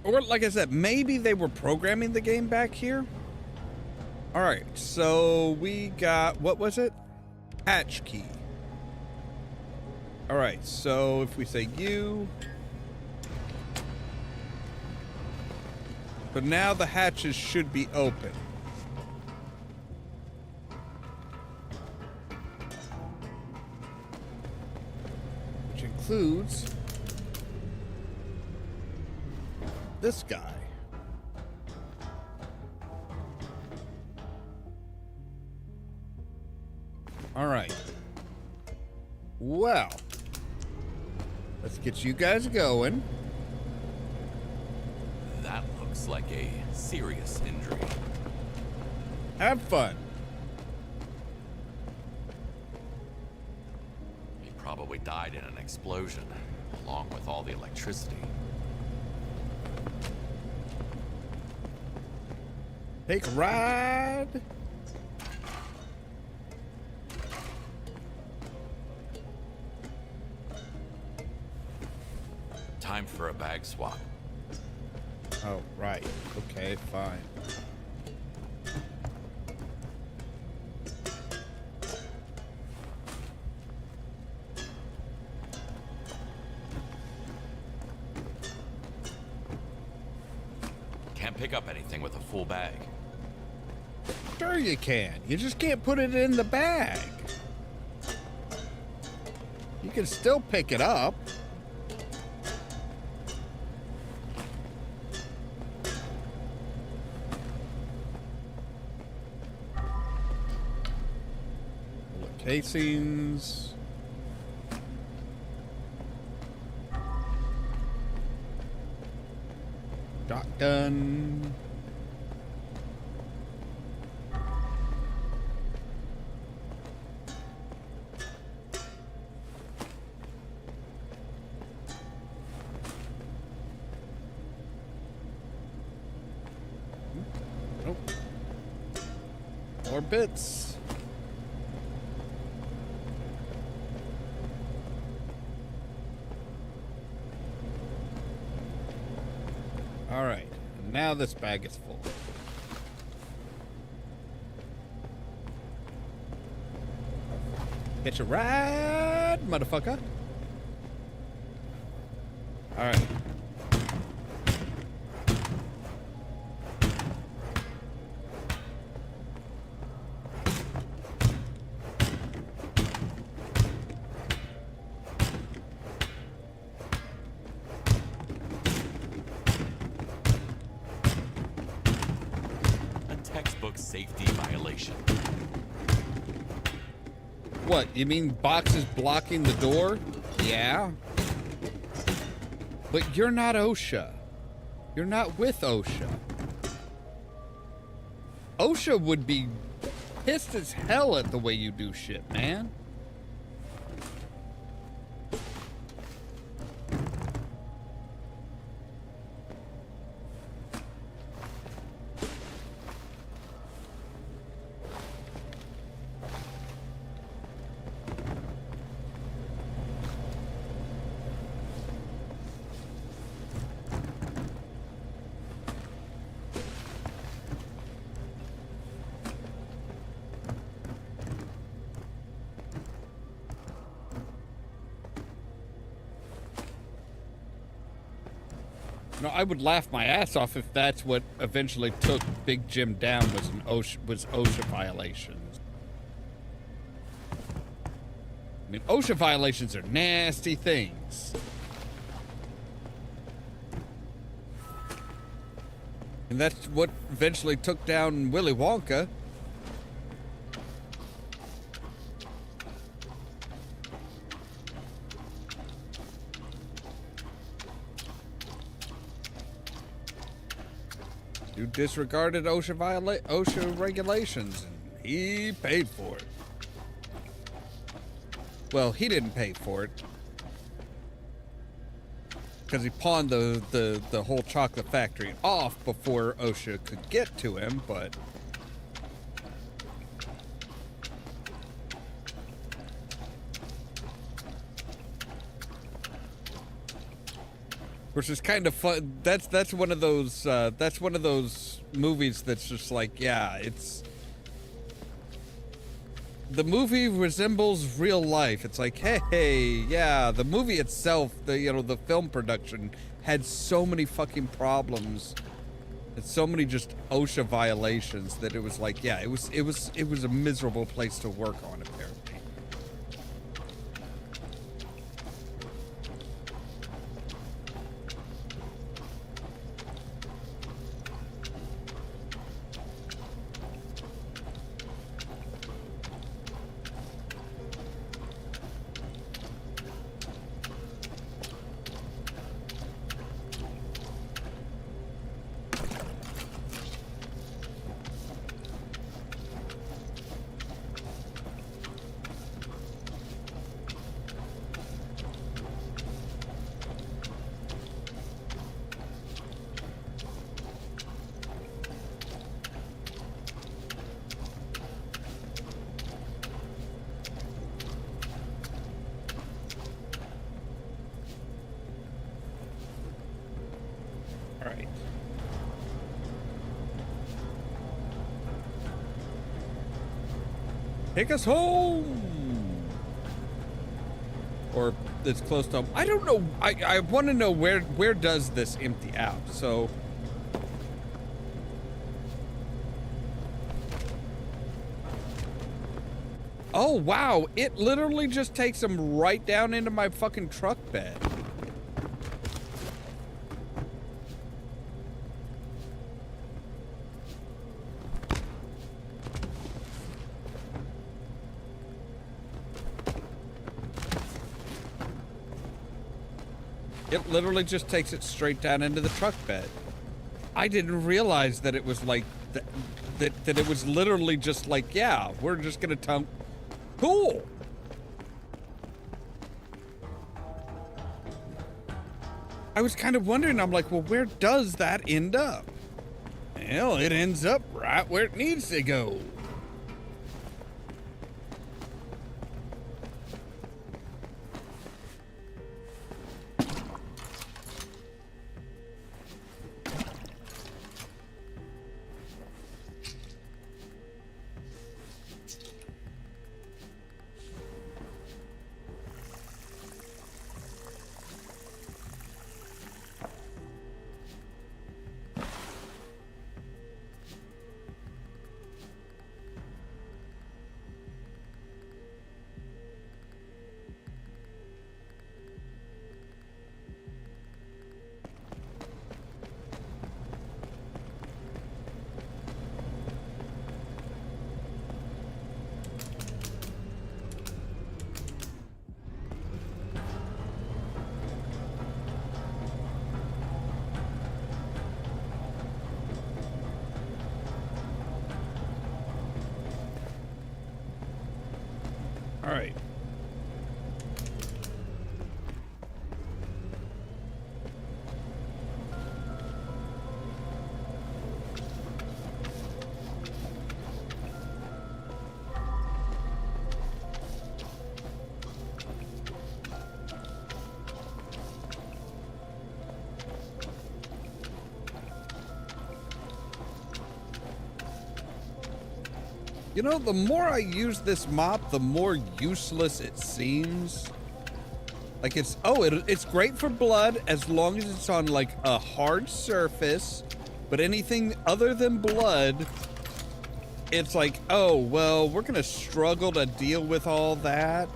Or, like I said, maybe they were programming the game back here. All right, so we got, what was it? Hatch key. All right, so if we say U. But now the hatches should be open. Which includes this guy. All right. Well, let's get you guys going. That looks like a serious injury. Have fun. He probably died in an explosion, along with all the electricity. Take a ride. Time for a bag swap. Oh, right. Okay, fine. Can't pick up anything with a full bag. Sure you can. You just can't put it in the bag. You can still pick it up. Casings. Shotgun. Nope. More bits. All right, now this bag is full. Get your ride, motherfucker. All right. Safety violation. What, you mean boxes blocking the door? Yeah. But you're not OSHA. You're not with OSHA. OSHA would be pissed as hell at the way you do shit, man. No, I would laugh my ass off if that's what eventually took Big Jim down was OSHA violations. I mean, OSHA violations are nasty things. And that's what eventually took down Willy Wonka. You disregarded OSHA regulations, and he paid for it. Well, he didn't pay for it, because he pawned the whole chocolate factory off before OSHA could get to him, but... Which is kind of fun. That's one of those movies that's just like, yeah, it's... The movie resembles real life. It's like, hey, yeah, the movie itself, the film production had so many fucking problems and so many just OSHA violations that it was like, yeah, it was a miserable place to work on, apparently. Take us home! Or it's close to home. I don't know. I want to know where does this empty out? So... Oh, wow. It literally just takes them right down into my fucking truck bed. It literally just takes it straight down into the truck bed. I didn't realize that it was like that it was literally just like, yeah, we're just gonna dump. Cool. I was kind of wondering, I'm like, well, where does that end up? Well, it ends up right where it needs to go. All right. You know, the more I use this mop, the more useless it seems. Like it's great for blood as long as it's on like a hard surface, but anything other than blood, it's like, oh, well, we're gonna struggle to deal with all that.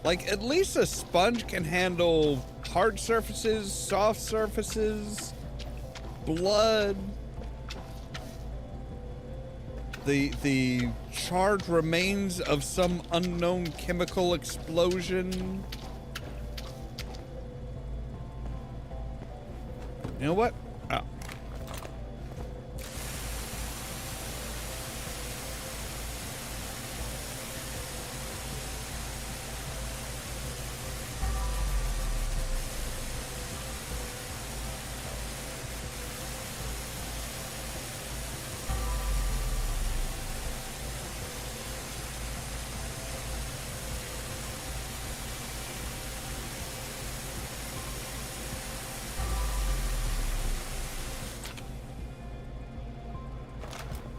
Like, at least a sponge can handle hard surfaces, soft surfaces, blood. The charred remains of some unknown chemical explosion. You know what? Oh.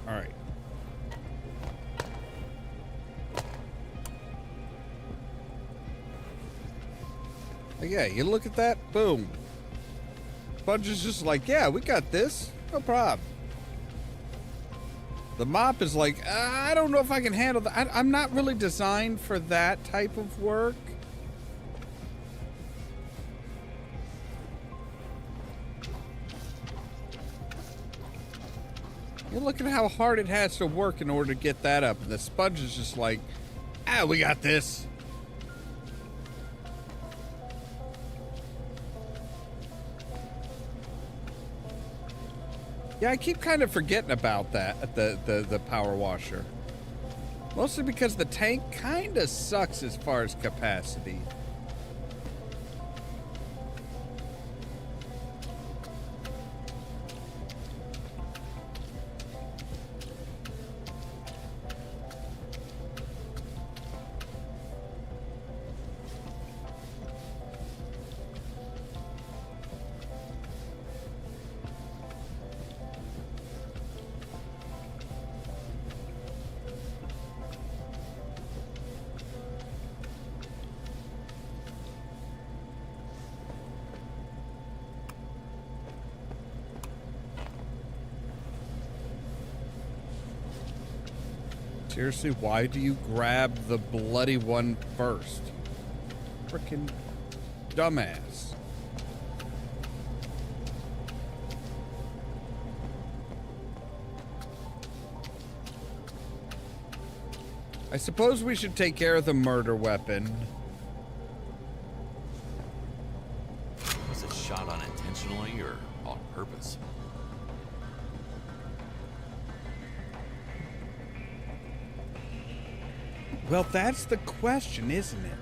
All right. Yeah, you look at that, boom. Sponge is just like, yeah, we got this, no problem. The mop is like, I don't know if I can handle that. I'm not really designed for that type of work. You look at how hard it has to work in order to get that up. And the sponge is just like, we got this. Yeah, I keep kind of forgetting about that, the power washer. Mostly because the tank kind of sucks as far as capacity. Seriously, why do you grab the bloody one first? Frickin' dumbass. I suppose we should take care of the murder weapon. Was it shot unintentionally or on purpose? Well, that's the question, isn't it?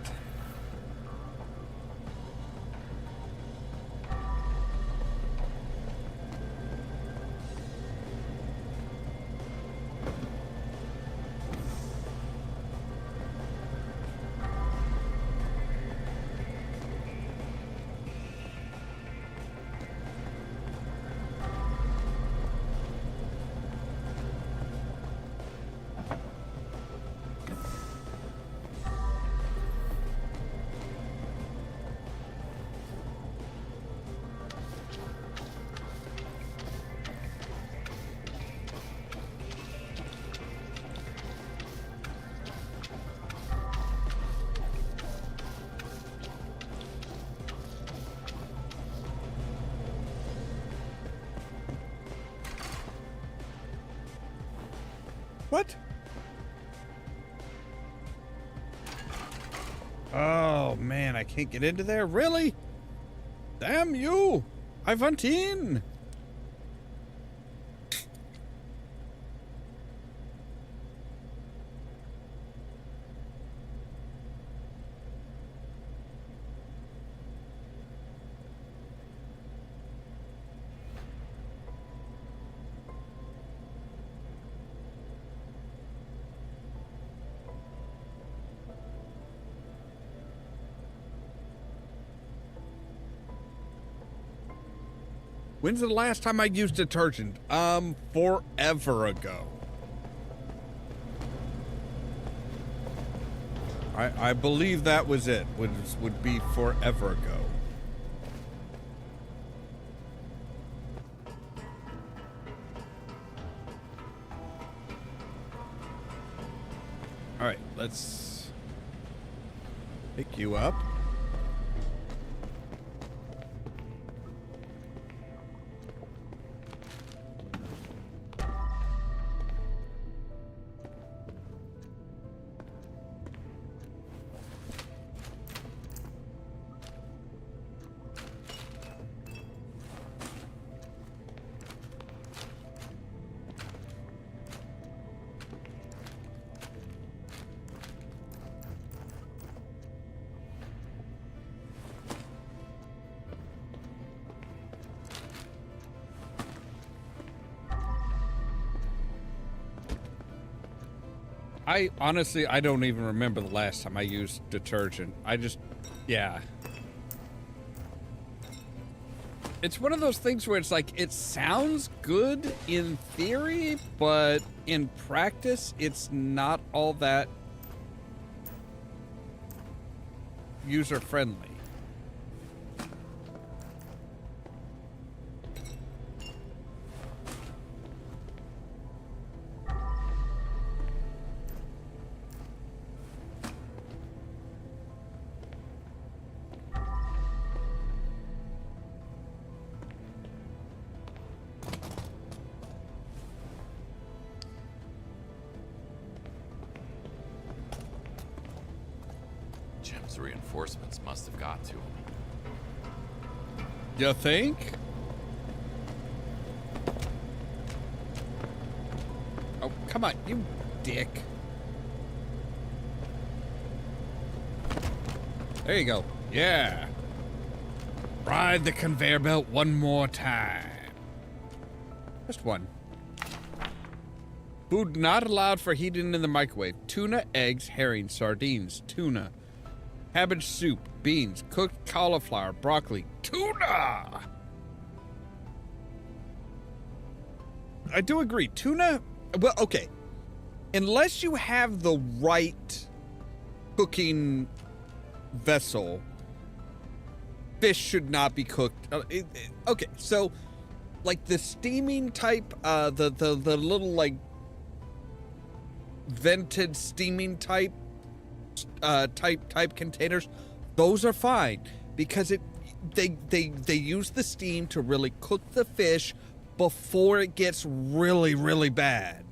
What? Oh, man, I can't get into there? Really? Damn you! I want in! When's the last time I used detergent? Forever ago. I believe that was it. Would be forever ago. All right, let's pick you up. I don't even remember the last time I used detergent. Yeah. It's one of those things where it's like, it sounds good in theory, but in practice, it's not all that user-friendly. Jim's reinforcements must have got to him. You think? Oh, come on, you dick. There you go. Yeah. Ride the conveyor belt one more time. Just one. Food not allowed for heating in the microwave. Tuna, eggs, herring, sardines, tuna. Cabbage soup, beans, cooked cauliflower, broccoli, tuna! I do agree. Tuna, well, okay. Unless you have the right cooking vessel, fish should not be cooked. Okay, so, like the steaming type, the little, like, vented steaming type containers, those are fine because they use the steam to really cook the fish before it gets really, really bad.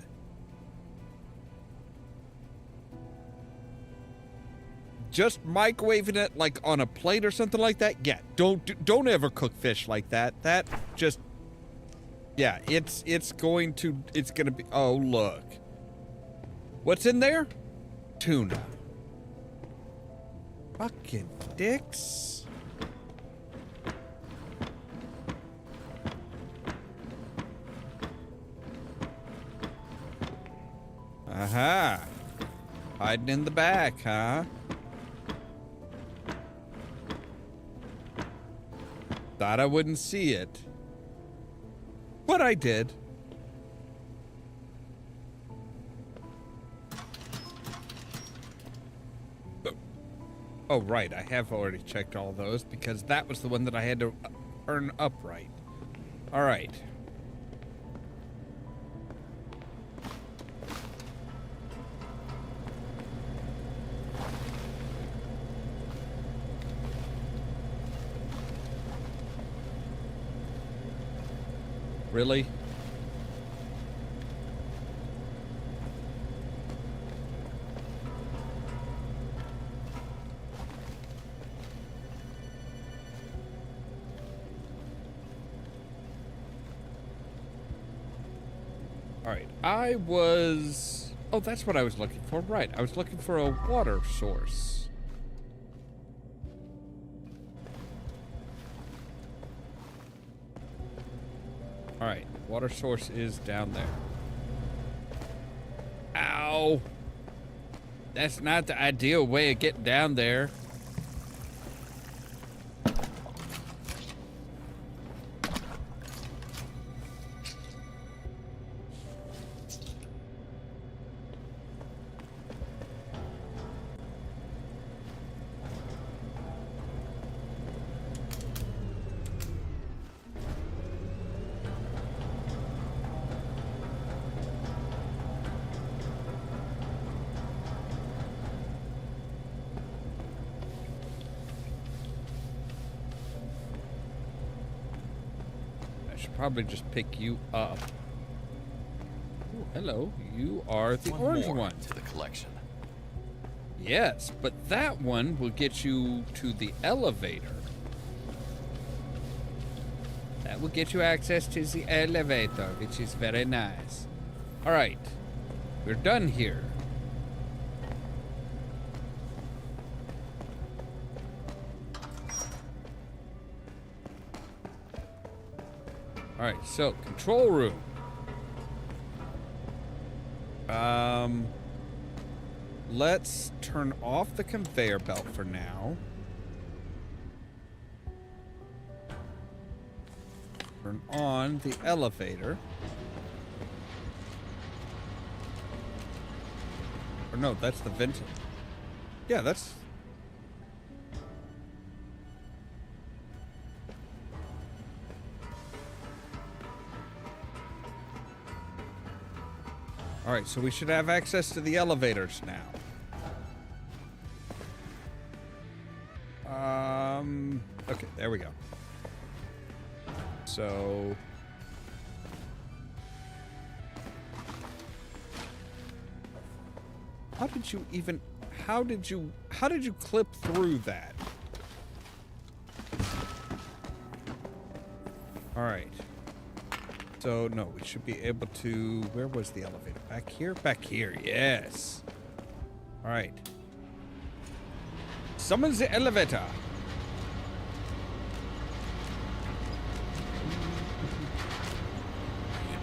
Just microwaving it like on a plate or something like that, yeah, don't ever cook fish like that. That just, yeah, it's gonna be, oh look. What's in there? Tuna. Fucking dicks. Aha. Hiding in the back, huh? Thought I wouldn't see it. But I did. Oh, right. I have already checked all those because that was the one that I had to earn upright. All right. Really? Alright, oh, that's what I was looking for. Right, I was looking for a water source. Alright, water source is down there. Ow! That's not the ideal way of getting down there. should probably just pick you up. Ooh, hello. You are the orange more one. to the collection. Yes, but that one will get you to the elevator. That will get you access to the elevator, which is very nice. All right. We're done here. All right, so control room. Let's turn off the conveyor belt for now. Turn on the elevator. Or no, that's the vent. Yeah, that's... All right, so we should have access to the elevators now. Okay, there we go. So... How did you clip through that? All right. So, no, we should be able to... Where was the elevator? Back here? Back here, yes. All right. Summon the elevator.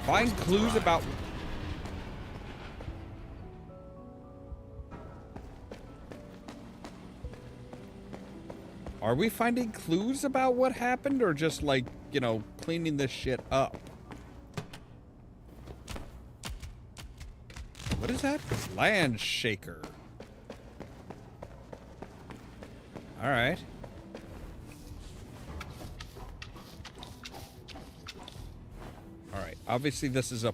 Find clues about... Are we finding clues about what happened, or just, like, you know, cleaning this shit up? What is that? Land shaker. All right. All right. Obviously, this is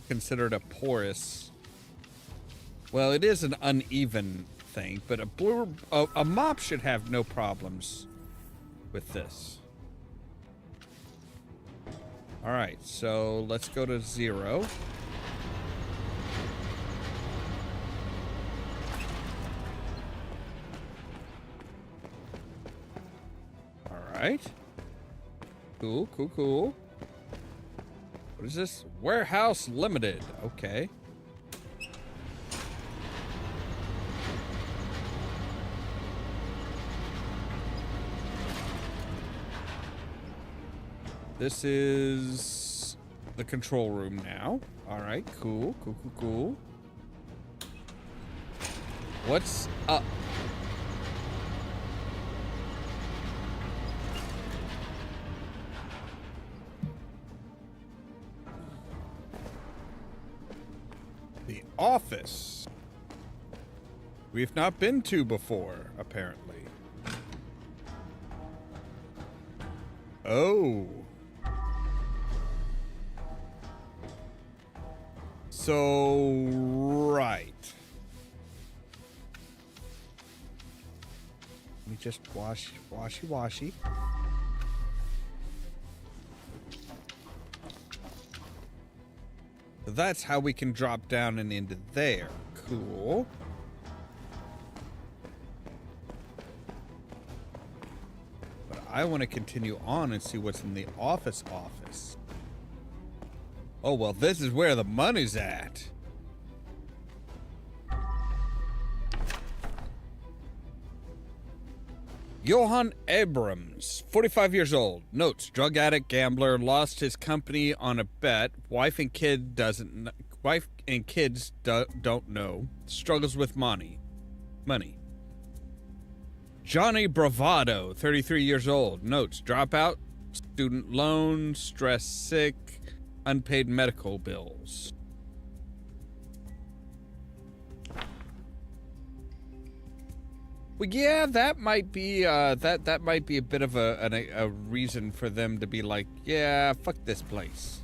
considered a porous. Well, it is an uneven thing, but a mop should have no problems with this. All right. So let's go to 0. Right. Cool, cool, cool. What is this? Warehouse Limited. Okay. This is the control room now. All right, cool, cool, cool, cool. What's up? The office. We've not been to before, apparently. Oh. So, right. Let me just washy. So that's how we can drop down and into there. Cool. But I want to continue on and see what's in the office. Oh, well, this is where the money's at. Johann Abrams, 45 years old. Notes: drug addict, gambler, lost his company on a bet. Wife and kids don't know. Struggles with money. Johnny Bravado, 33 years old. Notes: dropout, student loan, stress sick, unpaid medical bills. Well, yeah, that might be that might be a bit of a reason for them to be like, yeah, fuck this place.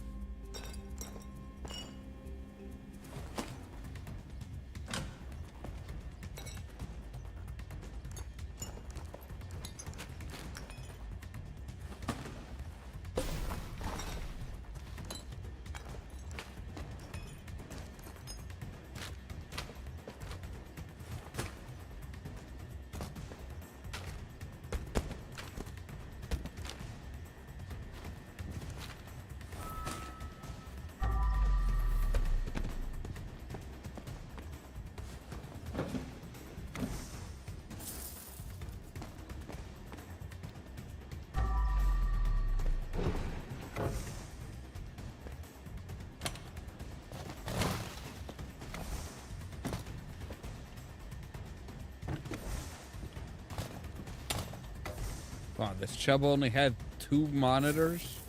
Come on, this chub only had 2 monitors.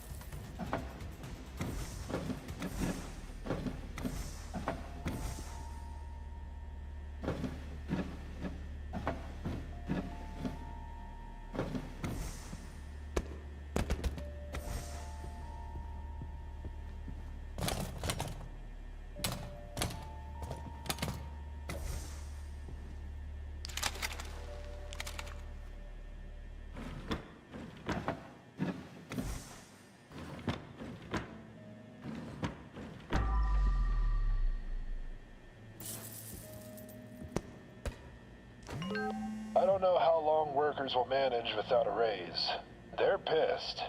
I don't know how long workers will manage without a raise. They're pissed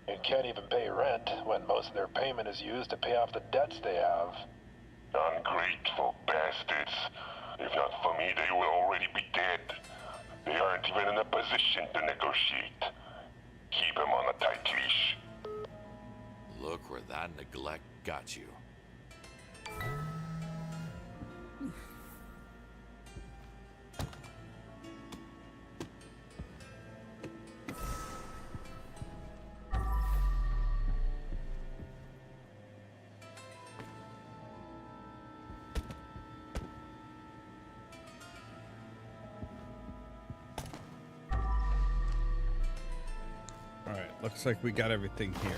and can't even pay rent when most of their payment is used to pay off the debts they have. Ungrateful bastards. If not for me, they will already be dead. They aren't even in a position to negotiate. Keep them on a tight leash. Look where that neglect got you. Alright, looks like we got everything here.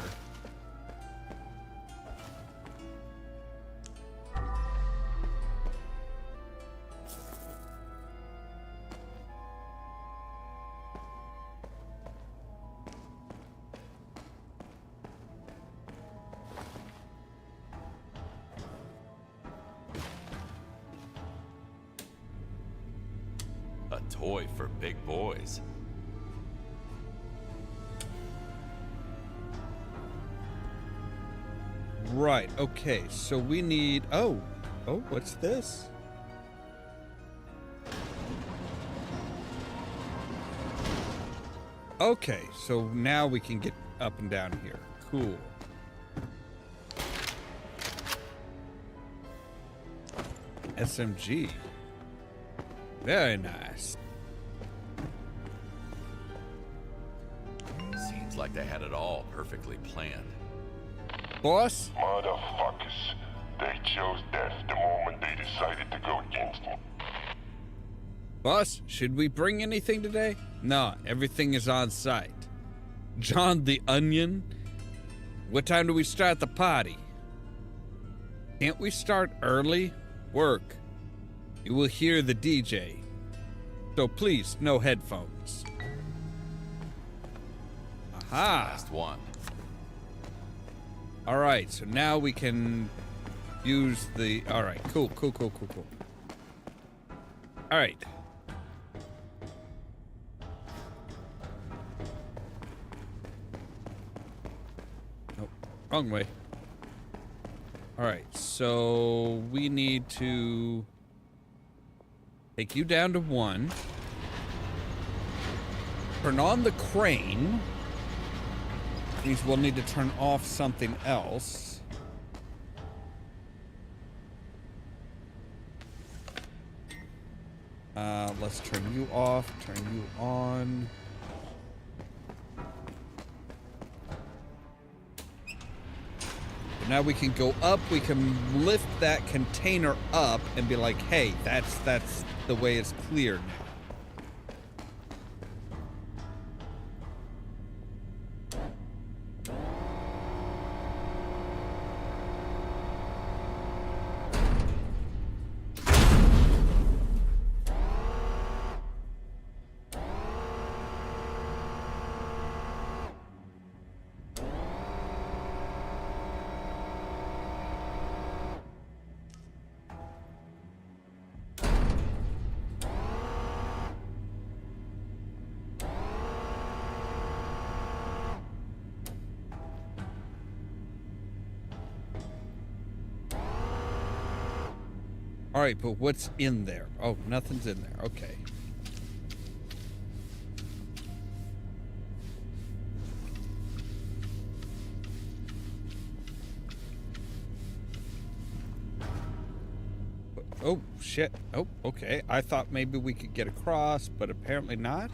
A toy for big boys. Right, okay, so we need... Oh, what's this? Okay, so now we can get up and down here. Cool. SMG. Very nice. Seems like they had it all perfectly planned. Boss? Motherfuckers. They chose death the moment they decided to go against me. Boss, should we bring anything today? No, everything is on site. John the Onion? What time do we start the party? Can't we start early? Work. You will hear the DJ. So please, no headphones. Aha! Last one. Alright, so now we can use the... Alright, cool. Alright. Nope, wrong way. Alright, so we need to take you down to 1. Turn on the crane. Means we'll need to turn off something else. Let's turn you off, turn you on. Now we can go up, we can lift that container up and be like, hey, that's the way it's cleared now. All right, but what's in there? Oh, nothing's in there. Okay. Oh, shit. Oh, okay. I thought maybe we could get across, but apparently not.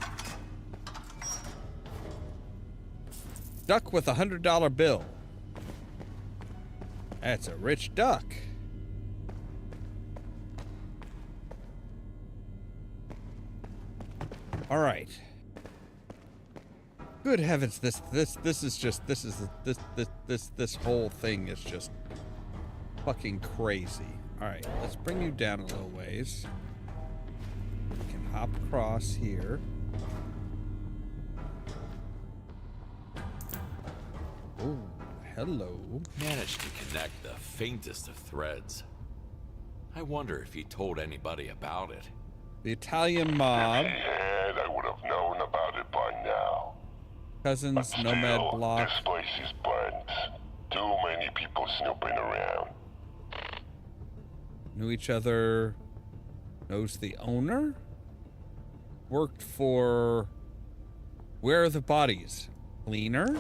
Duck with $100 bill. That's a rich duck. All right. Good heavens, this whole thing is just fucking crazy. All right, let's bring you down a little ways. We can hop across here. Oh, hello. Managed to connect the faintest of threads. I wonder if he told anybody about it. The Italian mob. If he had, I would have known about it by now. Cousins, But still, Nomad Block. this place is burnt. Too many people snooping around. Knew each other. Knows the owner. Worked for... Where are the bodies? Cleaner?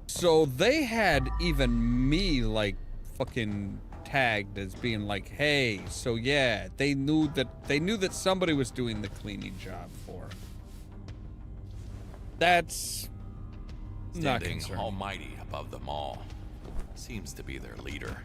So they had even me, like, fucking tagged as being like, hey, so yeah, they knew that somebody was doing the cleaning job for him. That's not Standing concerning. almighty above them all. Seems to be their leader.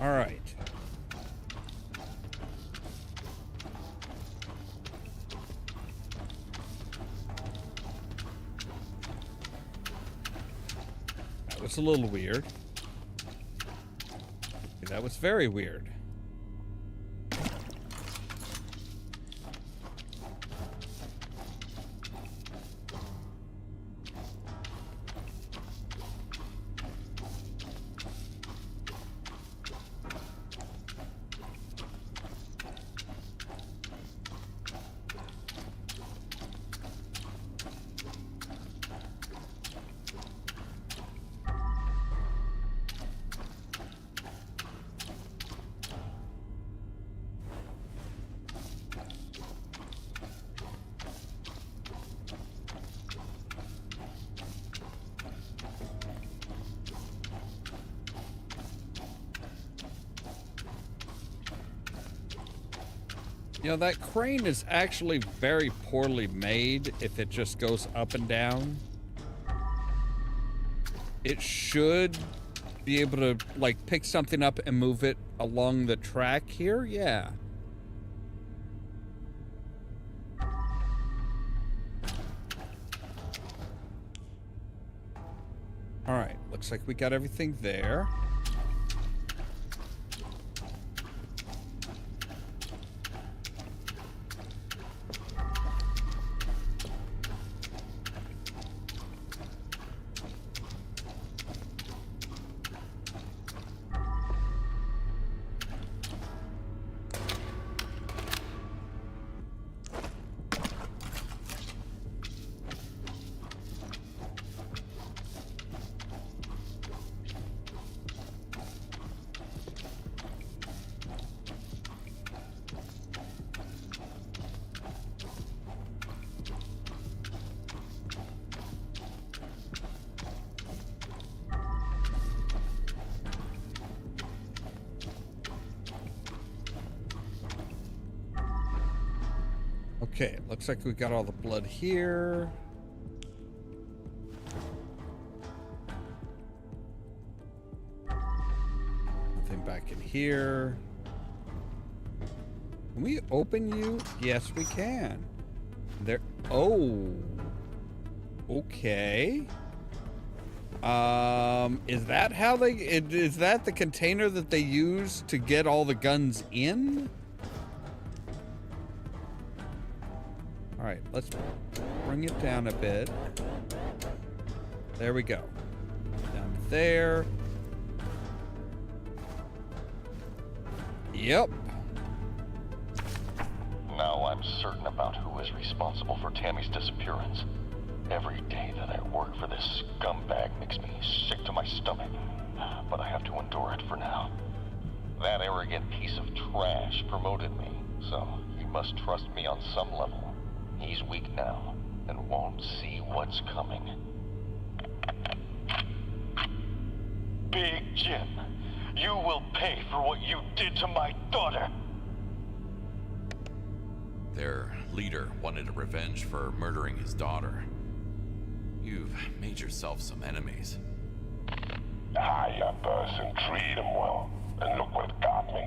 All right. That was a little weird. That was very weird. You know, that crane is actually very poorly made if it just goes up and down. It should be able to, like, pick something up and move it along the track here. Yeah. All right, looks like we got everything there. Okay, looks like we got all the blood here. Nothing back in here. Can we open you? Yes, we can. There. Oh. Okay. Is that how they? Is that the container that they use to get all the guns in? All right, let's bring it down a bit. There we go. Down to there. Yep. Now I'm certain about who is responsible for Tammy's disappearance. Every day that I work for this scumbag makes me sick to my stomach. But I have to endure it for now. That arrogant piece of trash promoted me, so he must trust me on some level. He's weak now, and won't see what's coming. Big Jim, you will pay for what you did to my daughter. Their leader wanted revenge for murdering his daughter. You've made yourself some enemies. Hiya, person, treat him well. And look what got me.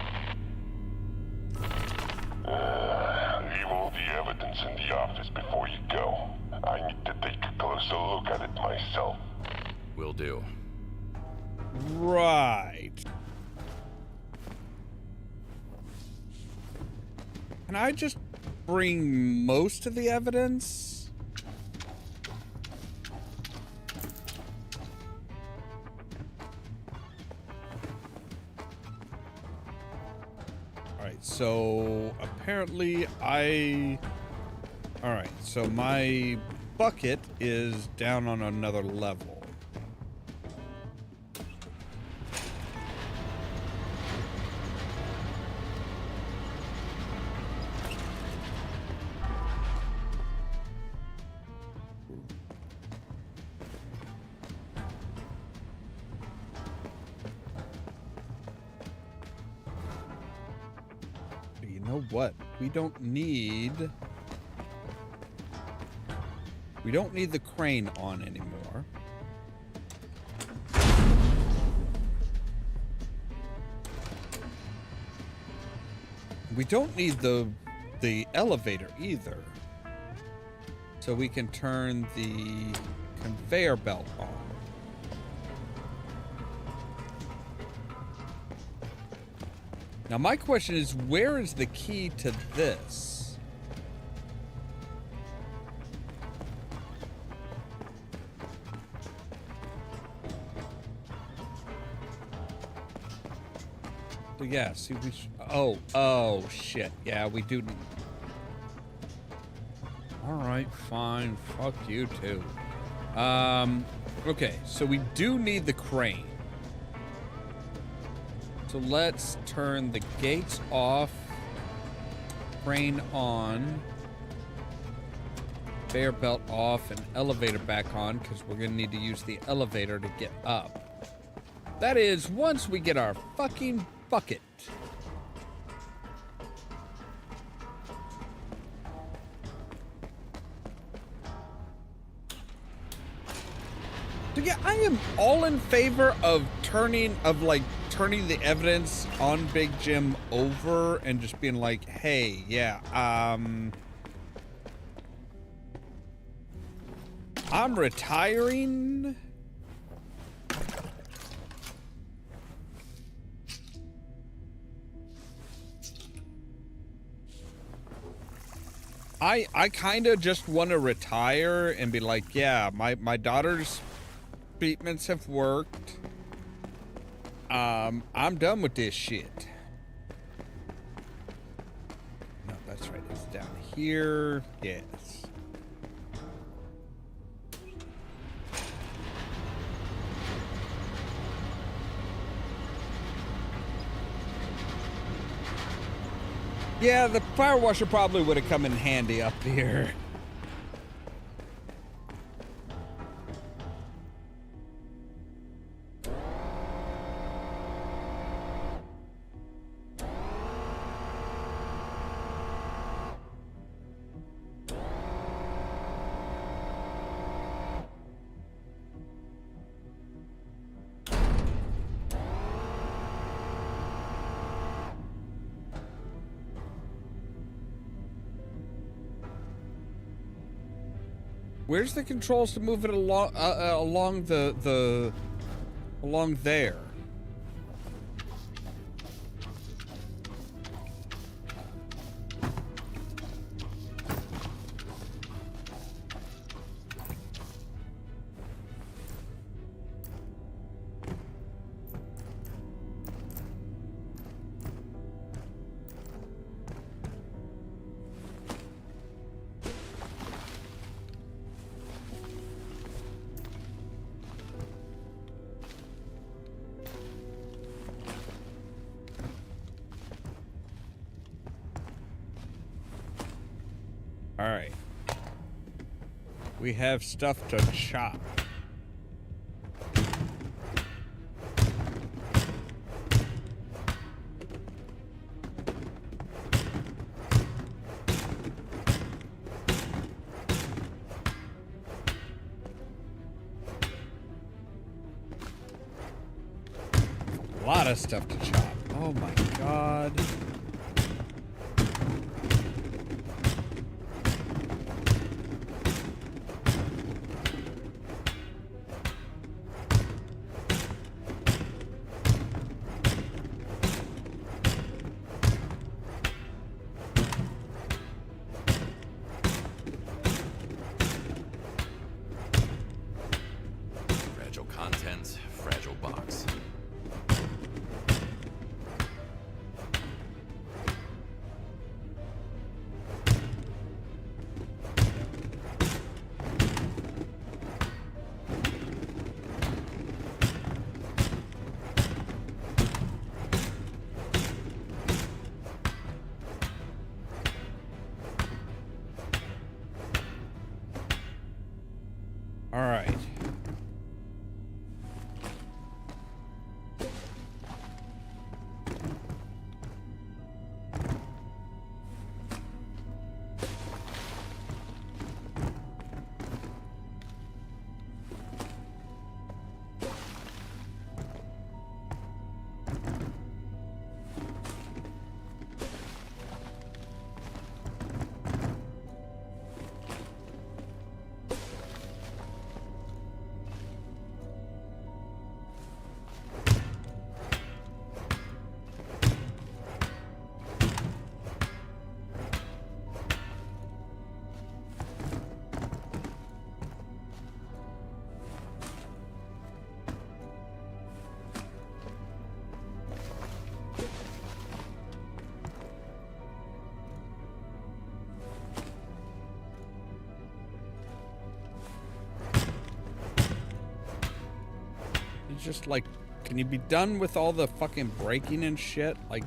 Leave all the evidence in the office before you go. I need to take a closer look at it myself. Will do. Right. Can I just bring most of the evidence? Alright, so apparently Alright, so my bucket is down on another level. You know what? We don't need the crane on anymore. We don't need the elevator either. So we can turn the conveyor belt on. Now my question is, where is the key to this? So yeah, see we oh shit. Yeah, we do. All right, fine. Fuck you too. Okay, so we do need the crane. So let's turn the gates off, crane on, conveyor belt off, and elevator back on, because we're gonna need to use the elevator to get up. That is, once we get our fucking bucket. So yeah, I am all in favor of turning the evidence on Big Jim over and just being like, hey, yeah, I'm retiring. I kind of just want to retire and be like, yeah, my daughter's treatments have worked. I'm done with this shit. No, that's right. It's down here. Yes. Yeah, the fire washer probably would have come in handy up here. Where's the controls to move it along along along there? Alright. We have stuff to chop. A lot of stuff to chop. Oh my god. Fragile contents, fragile box. All right. It's just like, can you be done with all the fucking breaking and shit? Like,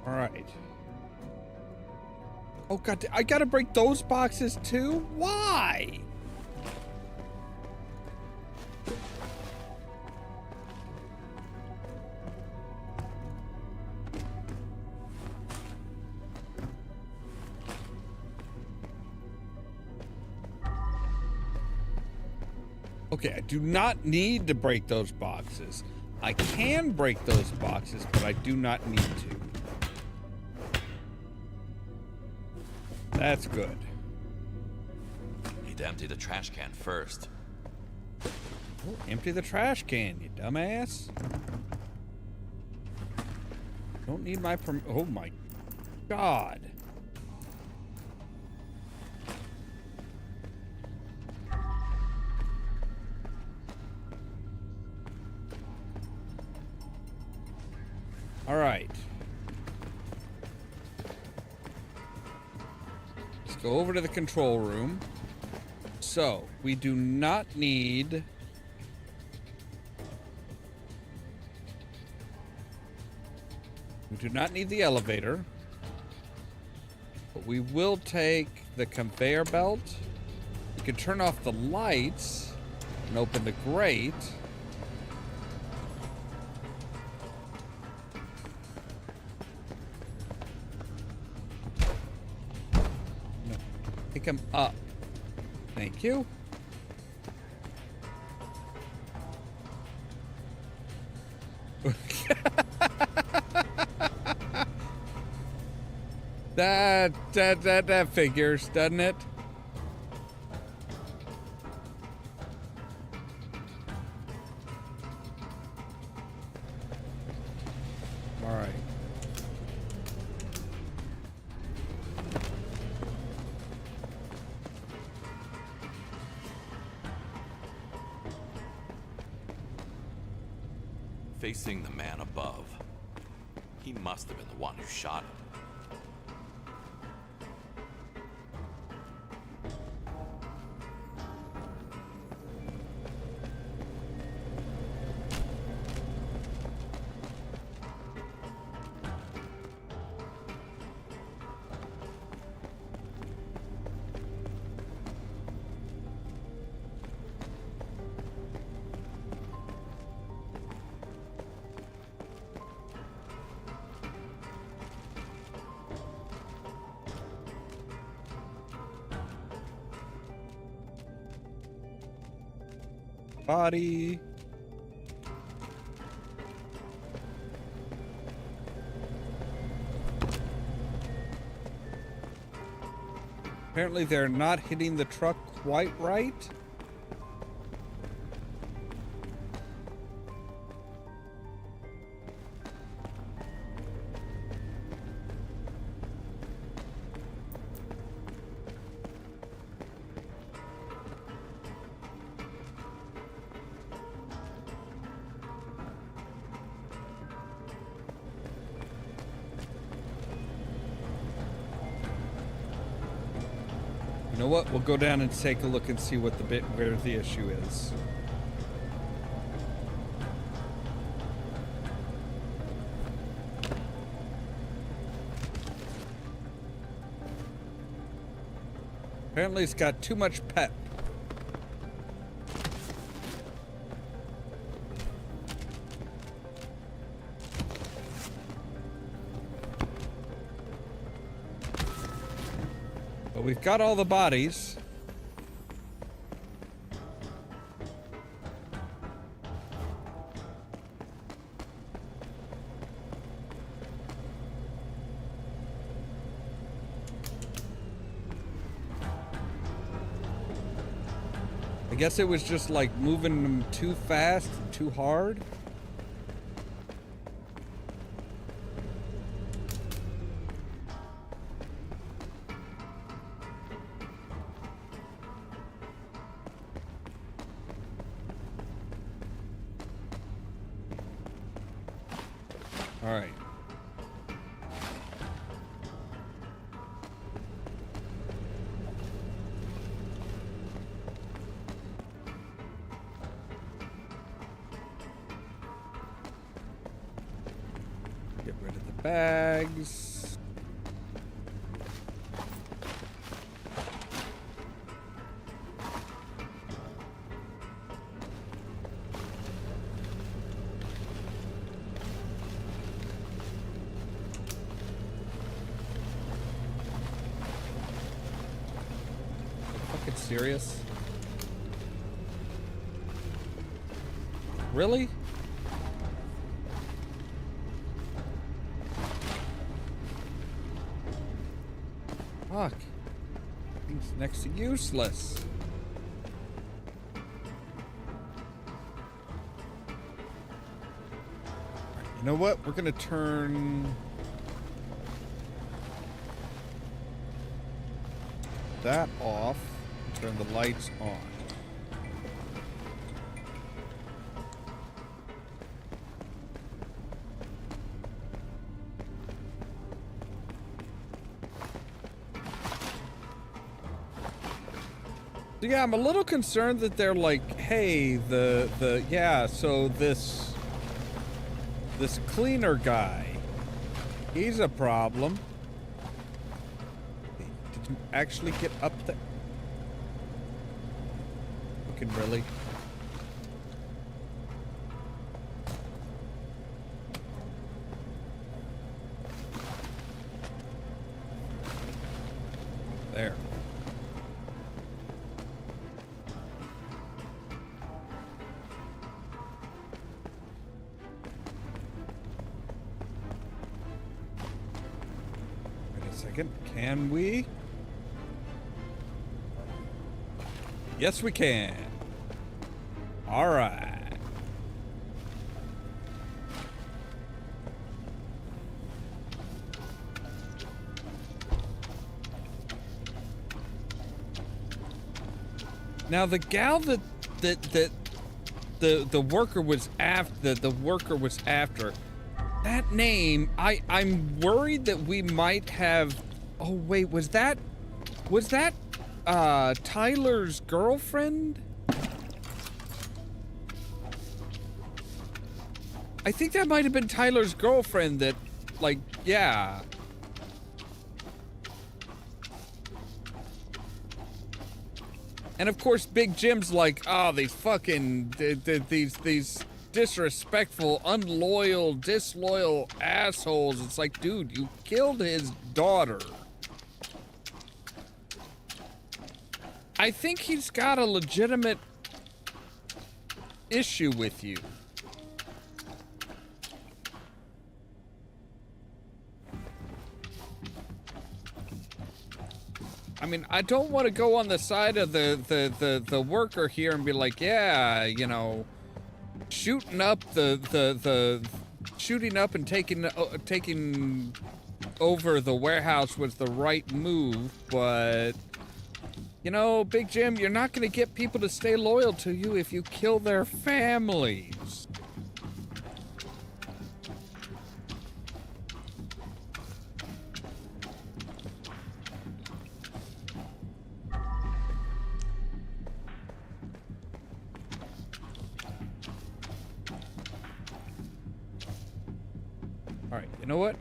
all right. Oh god, I gotta break those boxes too? Why? Okay, I do not need to break those boxes. I can break those boxes, but I do not need to. That's good. Need to empty the trash can first. Oh, empty the trash can, you dumbass. Don't need my oh my god. All right. Let's go over to the control room. So, we do not need... We do not need the elevator. But we will take the conveyor belt. We can turn off the lights and open the grate. No, pick him up. Thank you. That figures, doesn't it? All right. Facing the man above, he must have been the one who shot him. Body. Apparently they're not hitting the truck quite right. You know what? We'll go down and take a look and see what where the issue is. Apparently it's got too much pep. But we've got all the bodies. I guess it was just like moving them too fast, too hard. All right. Get rid of the bags. Fucking serious? Really? Fuck. Thing's next to useless. You know what? We're gonna turn that off and turn the lights on. So yeah, I'm a little concerned that they're like, hey, so this cleaner guy, he's a problem. Did you actually get up there? Fucking really? There. second. Can we? Yes, we can. All right. Now the gal that the worker was after, that name, I'm worried that we might have. Oh wait, was that Tyler's girlfriend? I think that might have been Tyler's girlfriend that, like, yeah. And of course, Big Jim's like, oh, these fucking, these disrespectful, unloyal, disloyal assholes. It's like, dude, you killed his daughter. I think he's got a legitimate issue with you. I mean, I don't want to go on the side of the worker here and be like, yeah, you know, shooting up and taking over the warehouse was the right move, but you know, Big Jim, you're not going to get people to stay loyal to you if you kill their families. All right, you know what?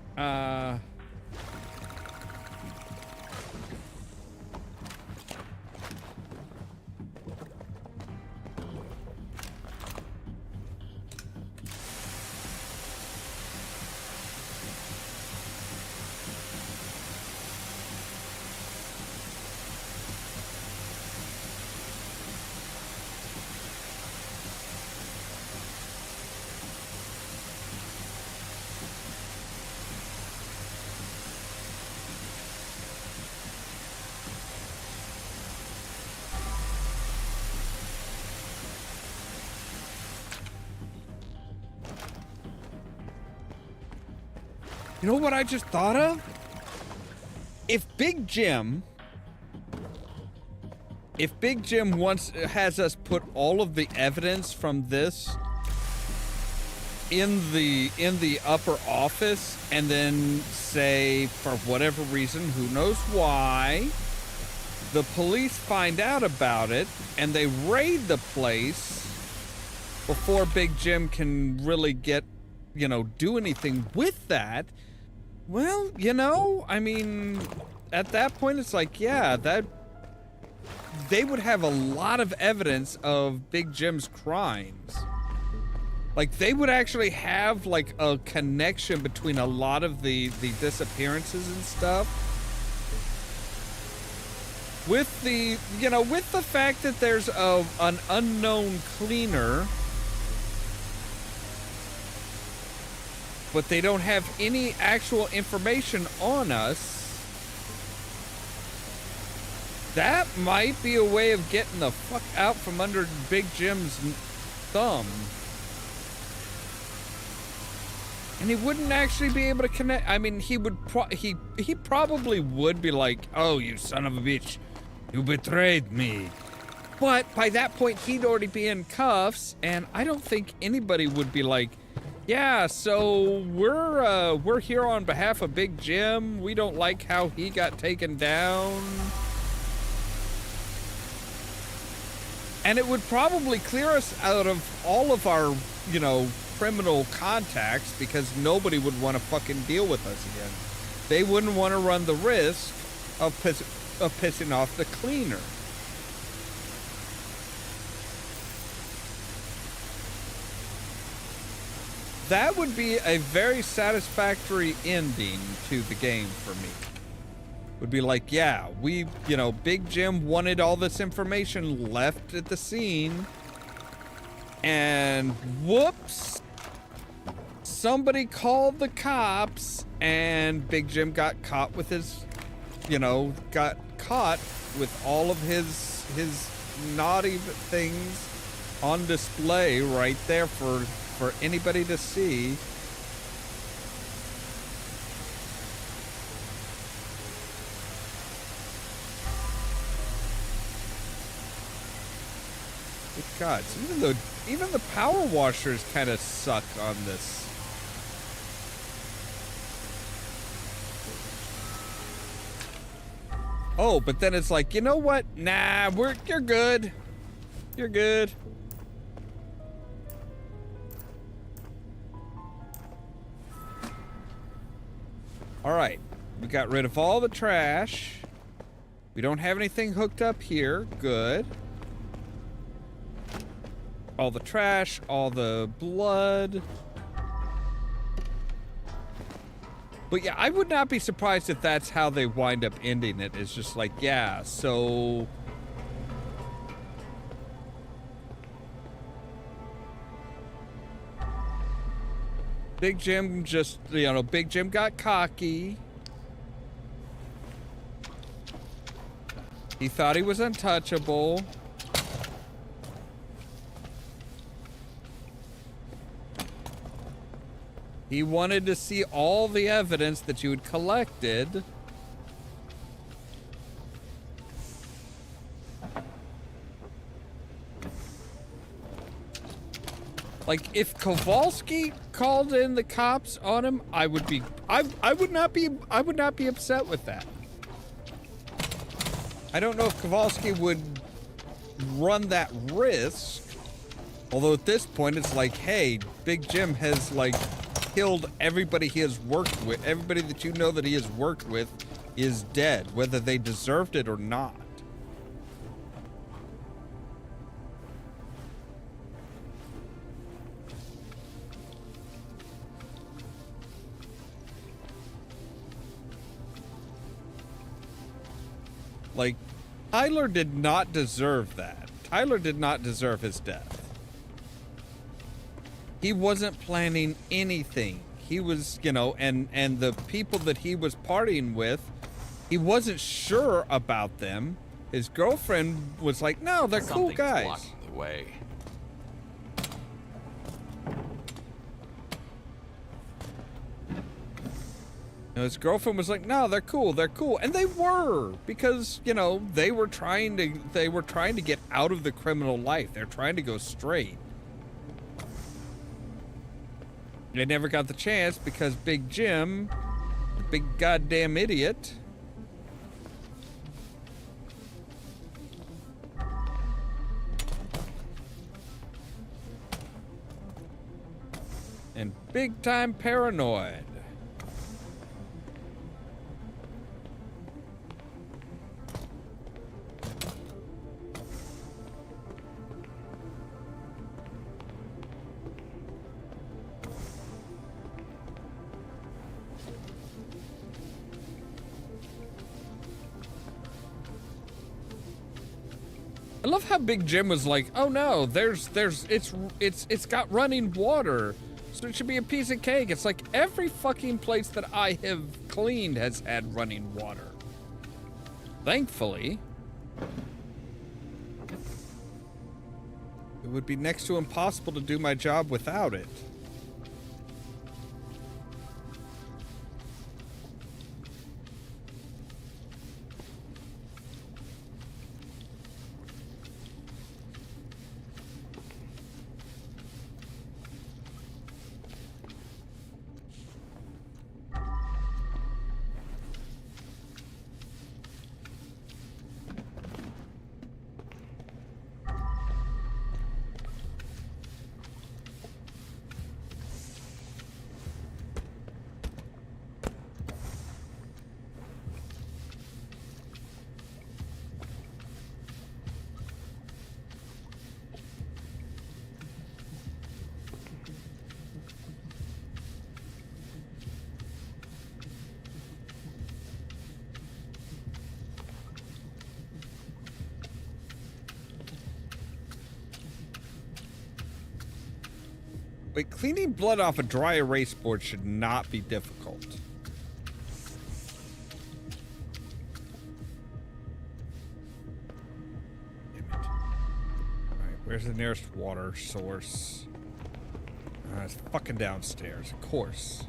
You know what I just thought of? If Big Jim has us put all of the evidence from this in the upper office, and then say, for whatever reason, who knows why, the police find out about it and they raid the place before Big Jim can really get, you know, do anything with that. Well, you know, I mean, at that point, it's like, yeah, that they would have a lot of evidence of Big Jim's crimes. Like, they would actually have, like, a connection between a lot of the disappearances and stuff. With the, you know, with the fact that there's an unknown cleaner, but they don't have any actual information on us, that might be a way of getting the fuck out from under Big Jim's thumb. And he wouldn't actually be able to connect. I mean, he would he probably would be like, oh, you son of a bitch, you betrayed me. But by that point, he'd already be in cuffs, and I don't think anybody would be like, yeah, so we're here on behalf of Big Jim. We don't like how he got taken down. And it would probably clear us out of all of our, you know, criminal contacts, because nobody would want to fucking deal with us again. They wouldn't want to run the risk of pissing off the cleaner. That would be a very satisfactory ending to the game for me. Would be like, yeah, we, you know, Big Jim wanted all this information left at the scene, and whoops, somebody called the cops, and Big Jim got caught with his you know, got caught with all of his naughty things on display right there for anybody to see. Good God, so even the power washers kind of suck on this. Oh, but then it's like, you know what? Nah, you're good. You're good. All right, we got rid of all the trash. We don't have anything hooked up here. Good. All the trash, all the blood. But yeah, I would not be surprised if that's how they wind up ending it. It's just like, yeah, so... Big Jim just, you know, Big Jim got cocky. He thought he was untouchable. He wanted to see all the evidence that you had collected. Like, if Kowalski called in the cops on him, I would not be upset with that. I don't know if Kowalski would run that risk. Although at this point it's like, hey, Big Jim has like killed everybody he has worked with. Everybody that you know that he has worked with is dead, whether they deserved it or not. Like, Tyler did not deserve that. Tyler did not deserve his death. He wasn't planning anything. He was, you know, and the people that he was partying with, he wasn't sure about them. His girlfriend was like, no, they're cool guys. Blocking the way. And his girlfriend was like, no, they're cool, and they were, because, you know, they were trying to get out of the criminal life. They're trying to go straight. They never got the chance because Big Jim, the big goddamn idiot, and big time paranoid. I love how Big Jim was like, oh no, it's got running water, so it should be a piece of cake. It's like every fucking place that I have cleaned has had running water. Thankfully. It would be next to impossible to do my job without it. Wait, cleaning blood off a dry erase board should not be difficult. Where's the nearest water source? It's fucking downstairs, of course.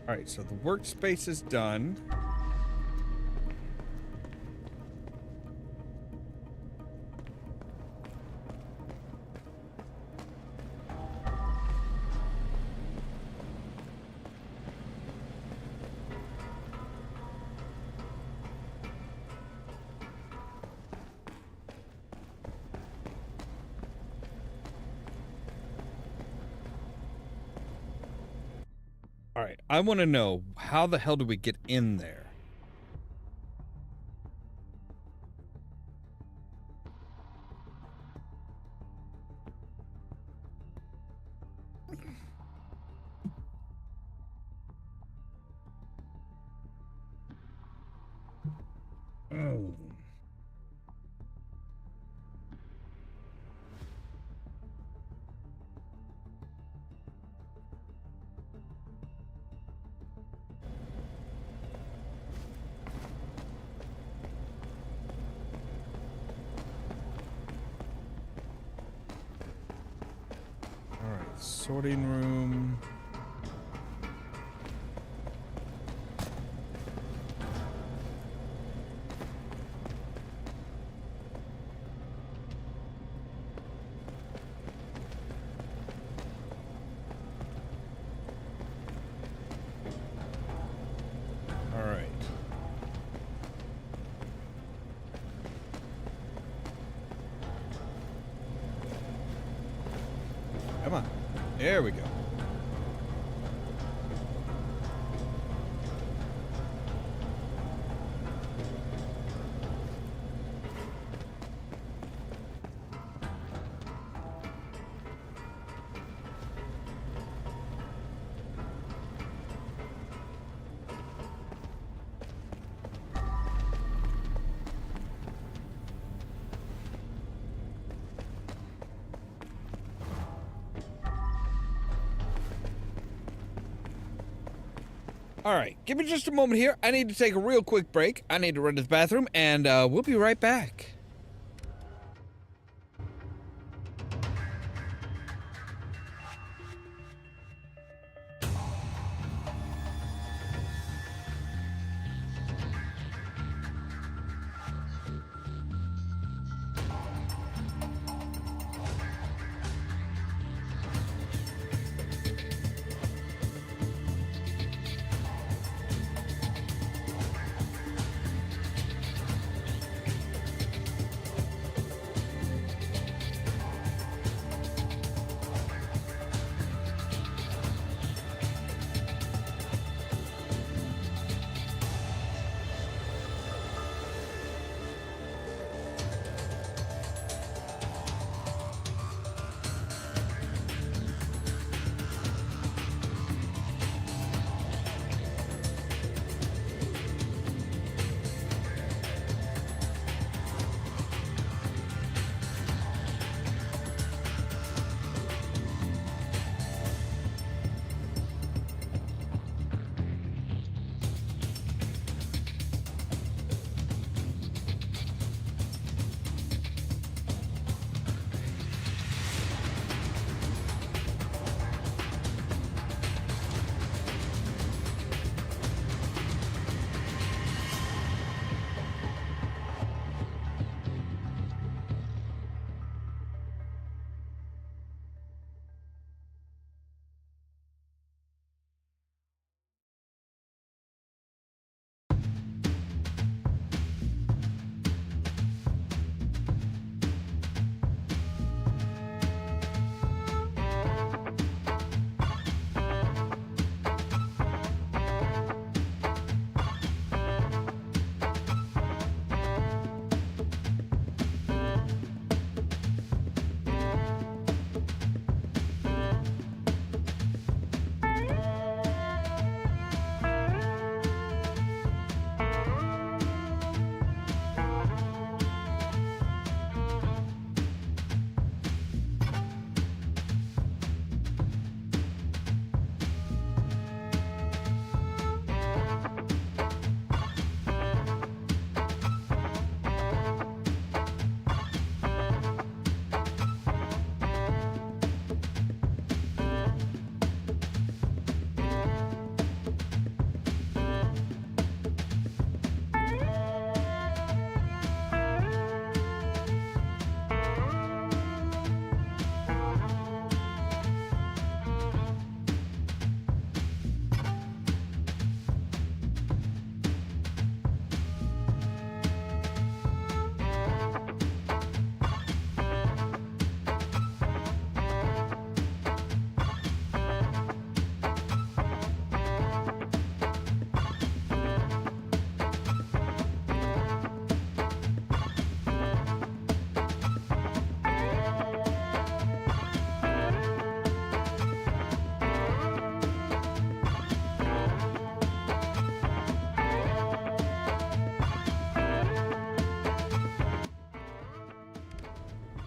Alright, so the workspace is done. Alright, I want to know, how the hell do we get in there? Oh. Alright, sorting room. Alright. Come on. There we go. All right, give me just a moment here. I need to take a real quick break. I need to run to the bathroom, and we'll be right back.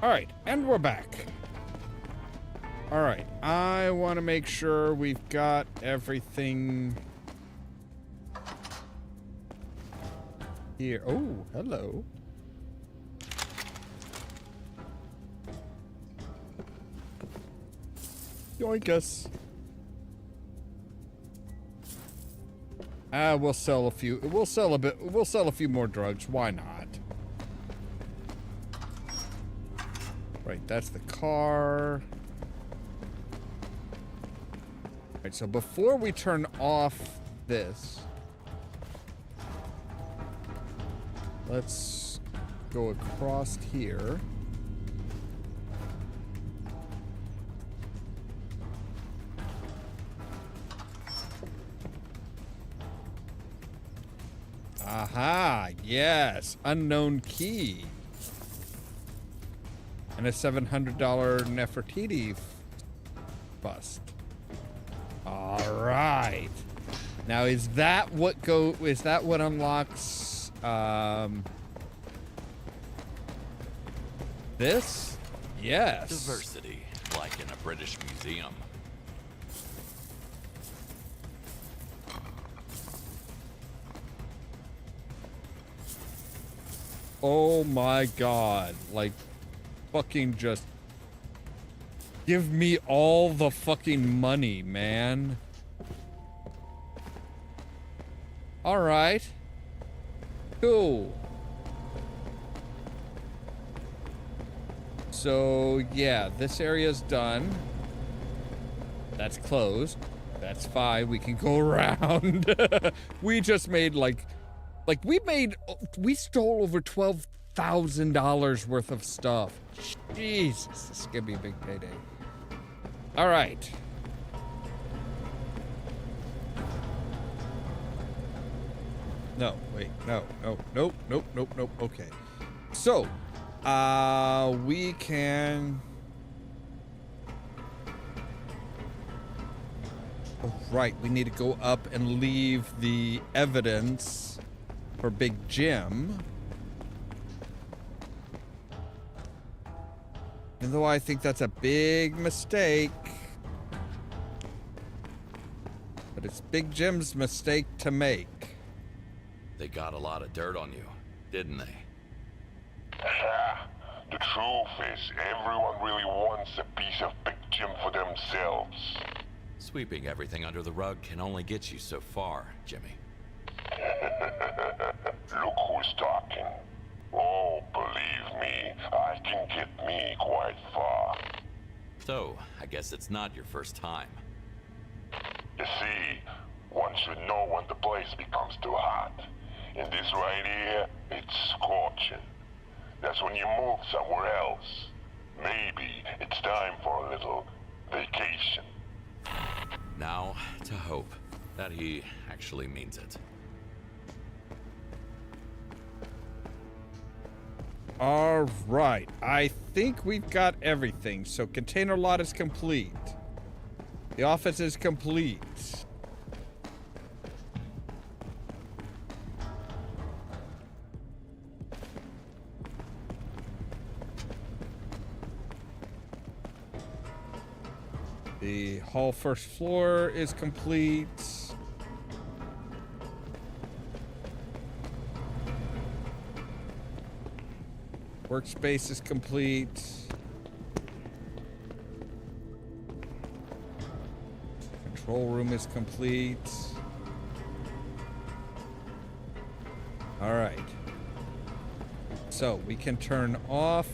All right, and we're back. All right, I want to make sure we've got everything here. Oh, hello. Yoink us. We'll sell a few. We'll sell a bit. We'll sell a few more drugs. Why not? Right, that's the car. Right, so before we turn off this, let's go across here. Aha, yes, unknown key. And a $700 Nefertiti bust. All right. Now, is that what unlocks this? Yes. Diversity, like in a British museum. Oh my god. Like, fucking just give me all the fucking money, man. All right. Cool. So, yeah, this area's done. That's closed. That's fine. We can go around. We just made we stole over $12,000 worth of stuff. Jesus, this is gonna be a big payday. All right. No, wait, no, nope. Okay. So, we can. Oh, right, we need to go up and leave the evidence for Big Jim. Even though I think that's a big mistake. But it's Big Jim's mistake to make. They got a lot of dirt on you, didn't they? The truth is, everyone really wants a piece of Big Jim for themselves. Sweeping everything under the rug can only get you so far, Jimmy. Look who's talking. Oh, believe me, I can get me quite far. So, I guess it's not your first time. You see, one should know when the place becomes too hot. And this right here, it's scorching. That's when you move somewhere else. Maybe it's time for a little vacation. Now, to hope that he actually means it. All right, I think we've got everything. So container lot is complete. The office is complete. The hall first floor is complete. Workspace is complete. Control room is complete. All right. So we can turn off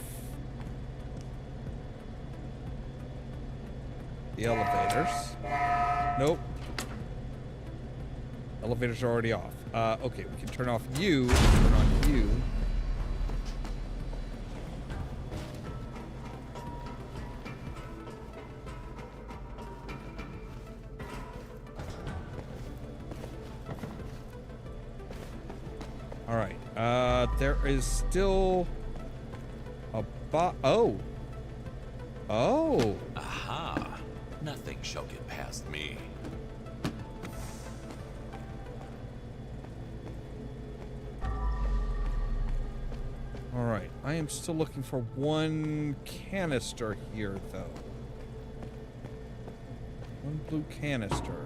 the elevators. Nope. Elevators are already off. Okay, we can turn off you and turn on you. All right. There is still a oh. Aha! Nothing shall get past me. All right, I am still looking for one canister here, though. One blue canister.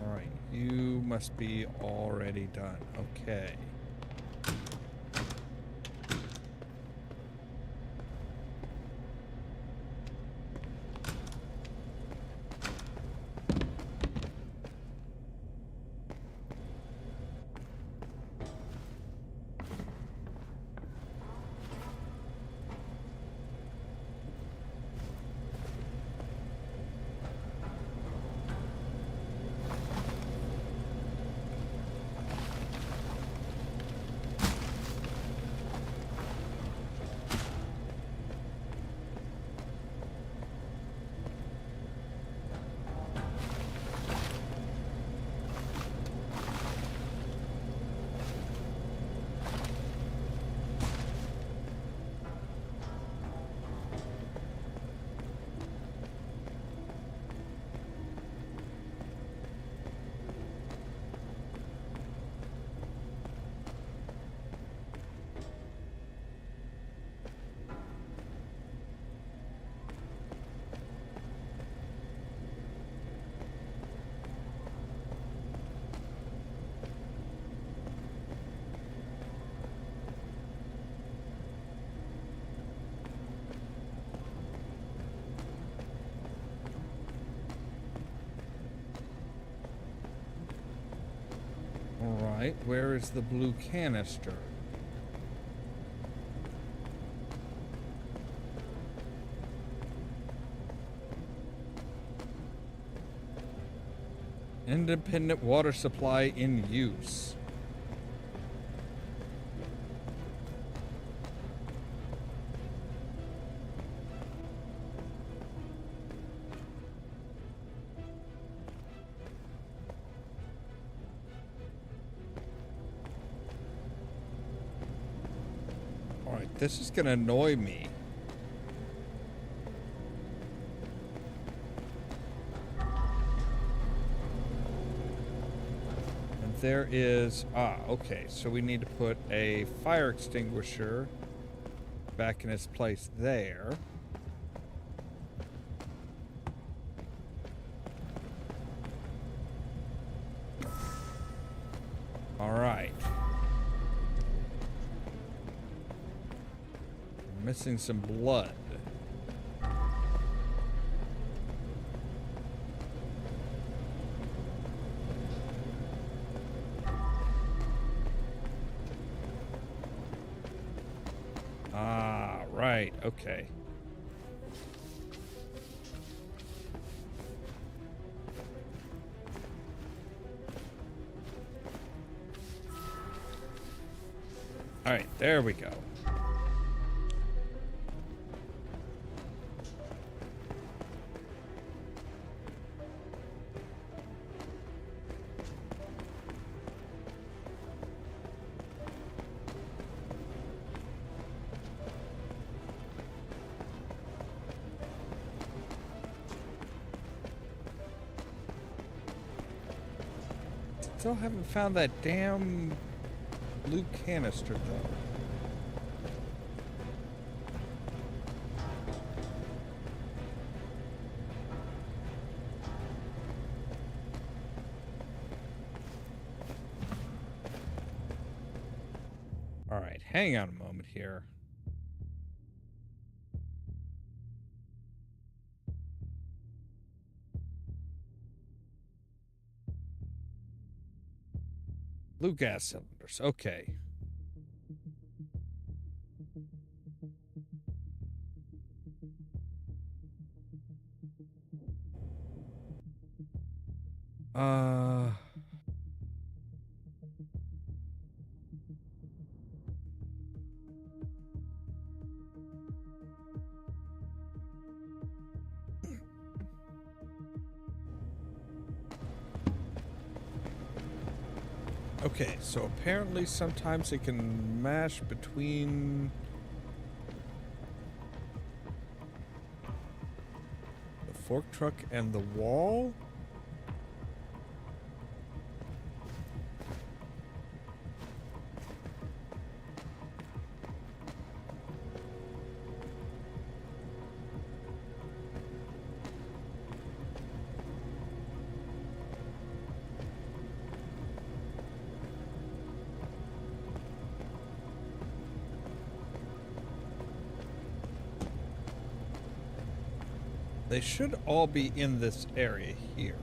All right, you must be already done. Okay. All right, where is the blue canister? Independent water supply in use. All right, this is gonna annoy me. There is, okay, so we need to put a fire extinguisher back in its place there. All right. We're missing some blood. Right, okay. All right, there we go. Still haven't found that damn blue canister, though. All right, hang on a moment here. Blue gas cylinders, okay. Okay, so apparently sometimes it can mash between the fork truck and the wall. They should all be in this area here.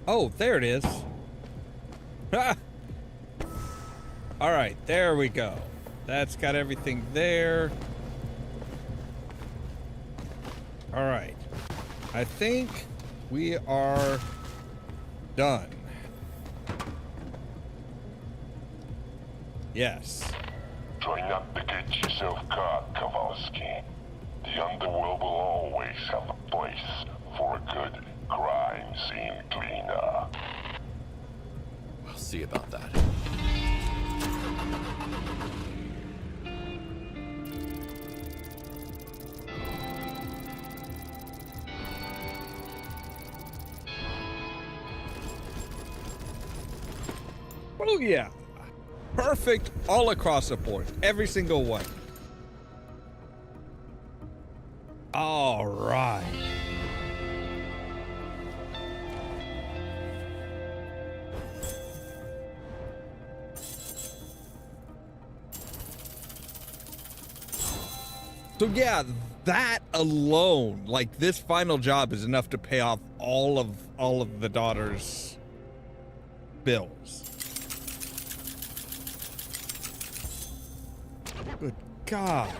Oh, there it is. Ah! All right, there we go. That's got everything there. All right. I think we are done. Yes. Try not to get yourself caught, Kowalski. The underworld will always have a place for a good crime scene cleaner. We'll see about that. Oh yeah. Perfect all across the board. Every single one. All right. So yeah, that alone, like this final job is enough to pay off all of the daughter's bills. Good God.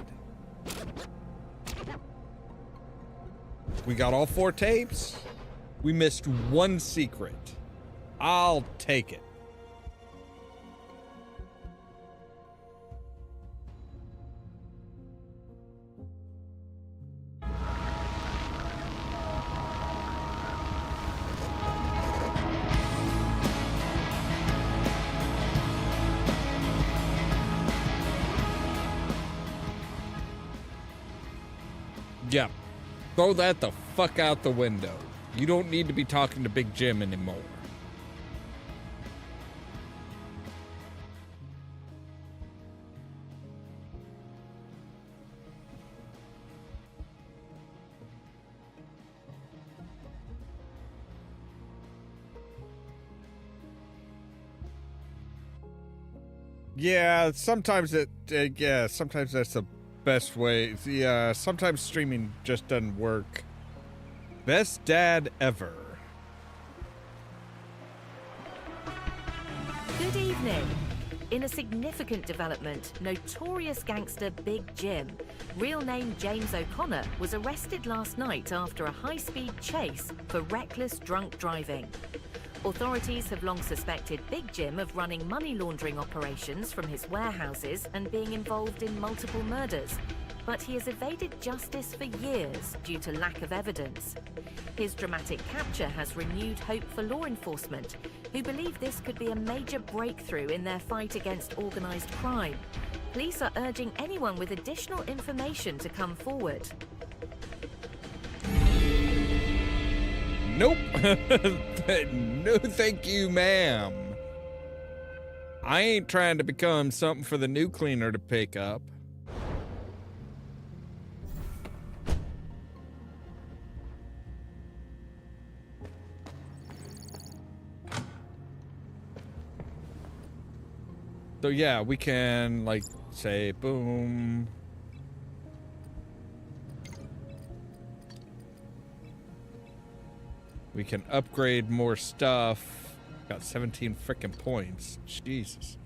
We got all 4 tapes. We missed one secret. I'll take it. Yeah. Throw that the fuck out the window. You don't need to be talking to Big Jim anymore. Yeah, sometimes sometimes that's the best way. Yeah, sometimes streaming just doesn't work. Best dad ever. Good evening. In a significant development, notorious gangster Big Jim, real name James O'Connor, was arrested last night after a high-speed chase for reckless drunk driving. Authorities have long suspected Big Jim of running money laundering operations from his warehouses and being involved in multiple murders, but he has evaded justice for years due to lack of evidence. His dramatic capture has renewed hope for law enforcement, who believe this could be a major breakthrough in their fight against organised crime. Police are urging anyone with additional information to come forward. Nope. No thank you, ma'am. I ain't trying to become something for the new cleaner to pick up. So yeah, we can like say boom. We can upgrade more stuff. Got 17 frickin' points. Jesus.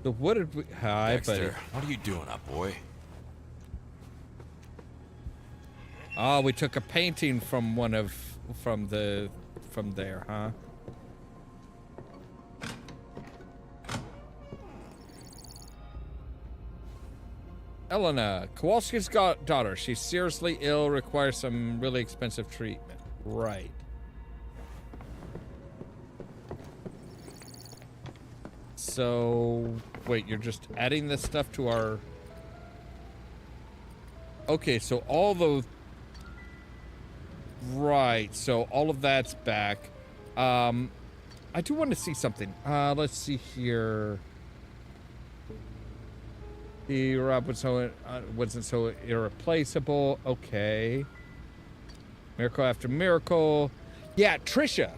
So what did we... Hi, Dexter, buddy. what are you doing up, boy? Oh, we took a painting from one of... From there, huh? Elena, Kowalski's daughter. She's seriously ill, requires some really expensive treatment. Right. So, wait, you're just adding this stuff to our... Okay, so all those... Right, so all of that's back. I do want to see something. Let's see here. The Rob wasn't so irreplaceable. Okay. Miracle after miracle. Yeah, Trisha.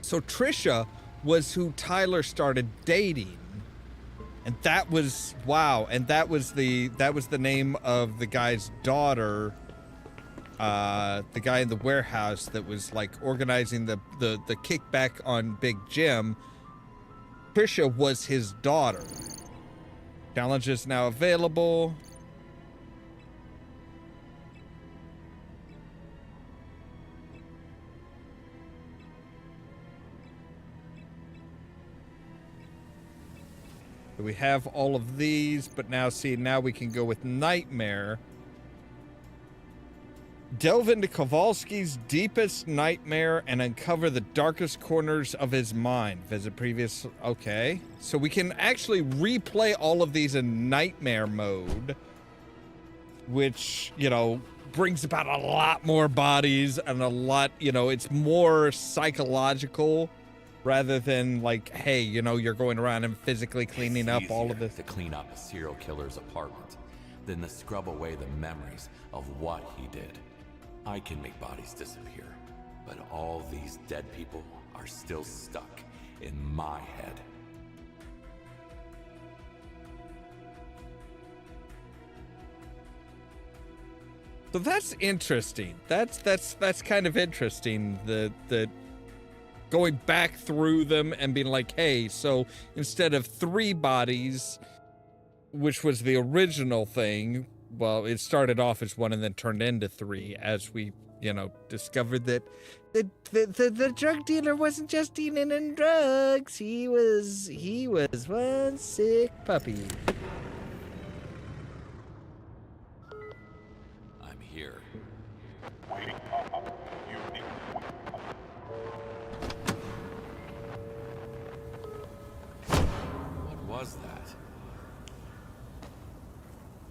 So Trisha was who Tyler started dating. And that was wow, and that was the name of the guy's daughter. The guy in the warehouse that was like organizing the kickback on Big Jim. Trisha was his daughter. Challenge is now available. So we have all of these, but now we can go with Nightmare. Delve into Kowalski's deepest nightmare and uncover the darkest corners of his mind. Visit previous... Okay. So we can actually replay all of these in nightmare mode. Which, you know, brings about a lot more bodies and a lot... You know, it's more psychological rather than like, hey, you know, you're going around and physically cleaning up all of this. To clean up a serial killer's apartment than to scrub away the memories of what he did. I can make bodies disappear, but all these dead people are still stuck in my head. So that's interesting. That's kind of interesting. The going back through them and being like, hey, so instead of 3 bodies, which was the original thing. Well, it started off as 1 and then turned into 3 as we, you know, discovered that the drug dealer wasn't just dealing in drugs. He was one sick puppy. I'm here. What was that?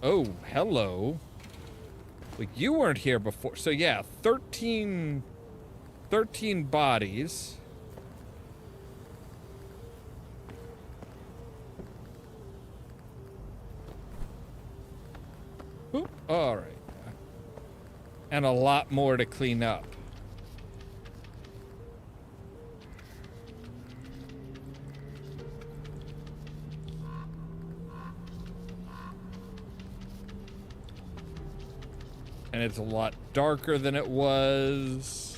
Oh, hello. Well, you weren't here before. So yeah, 13 bodies. Oop, all right. And a lot more to clean up. And it's a lot darker than it was.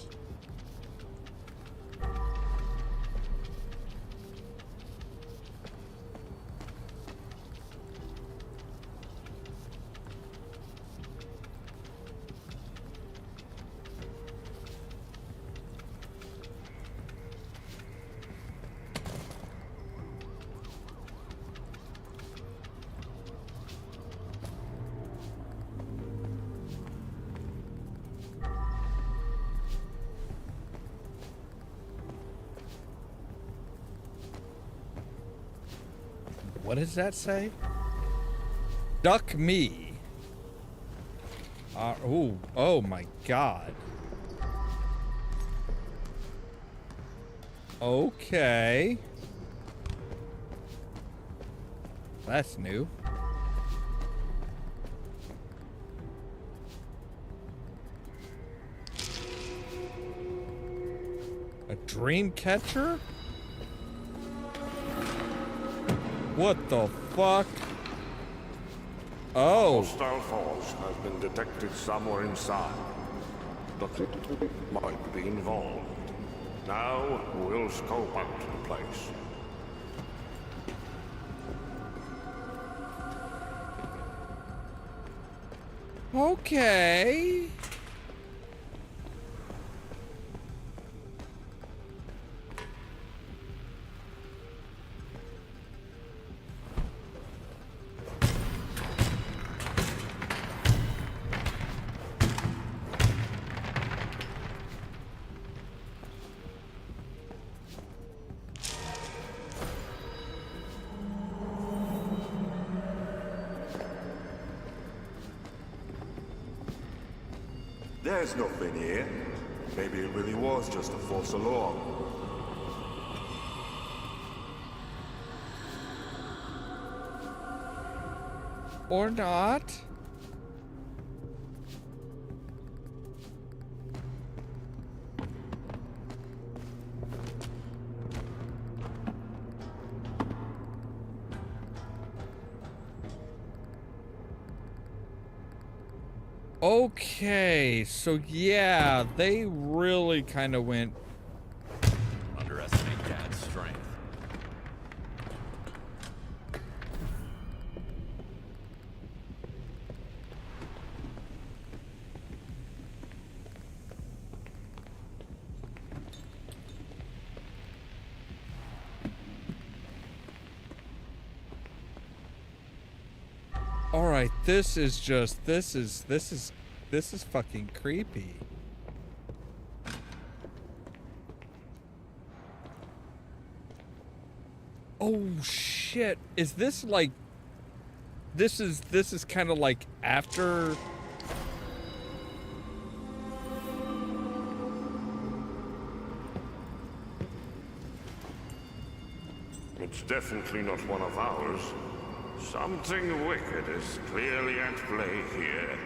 What does that say? Duck me. Oh my God. Okay. That's new. A dream catcher? What the fuck? Oh. Hostile force has been detected somewhere inside. The city might be involved. Now we'll scope out the place. Okay. There's nothing here. Maybe it really was just a false alarm. Or not. Okay, so yeah, they really kind of went. Underestimate Dad's strength. All right, this is fucking creepy. Oh shit. Is this like this is kind of like after It's definitely not one of ours. Something wicked is clearly at play here.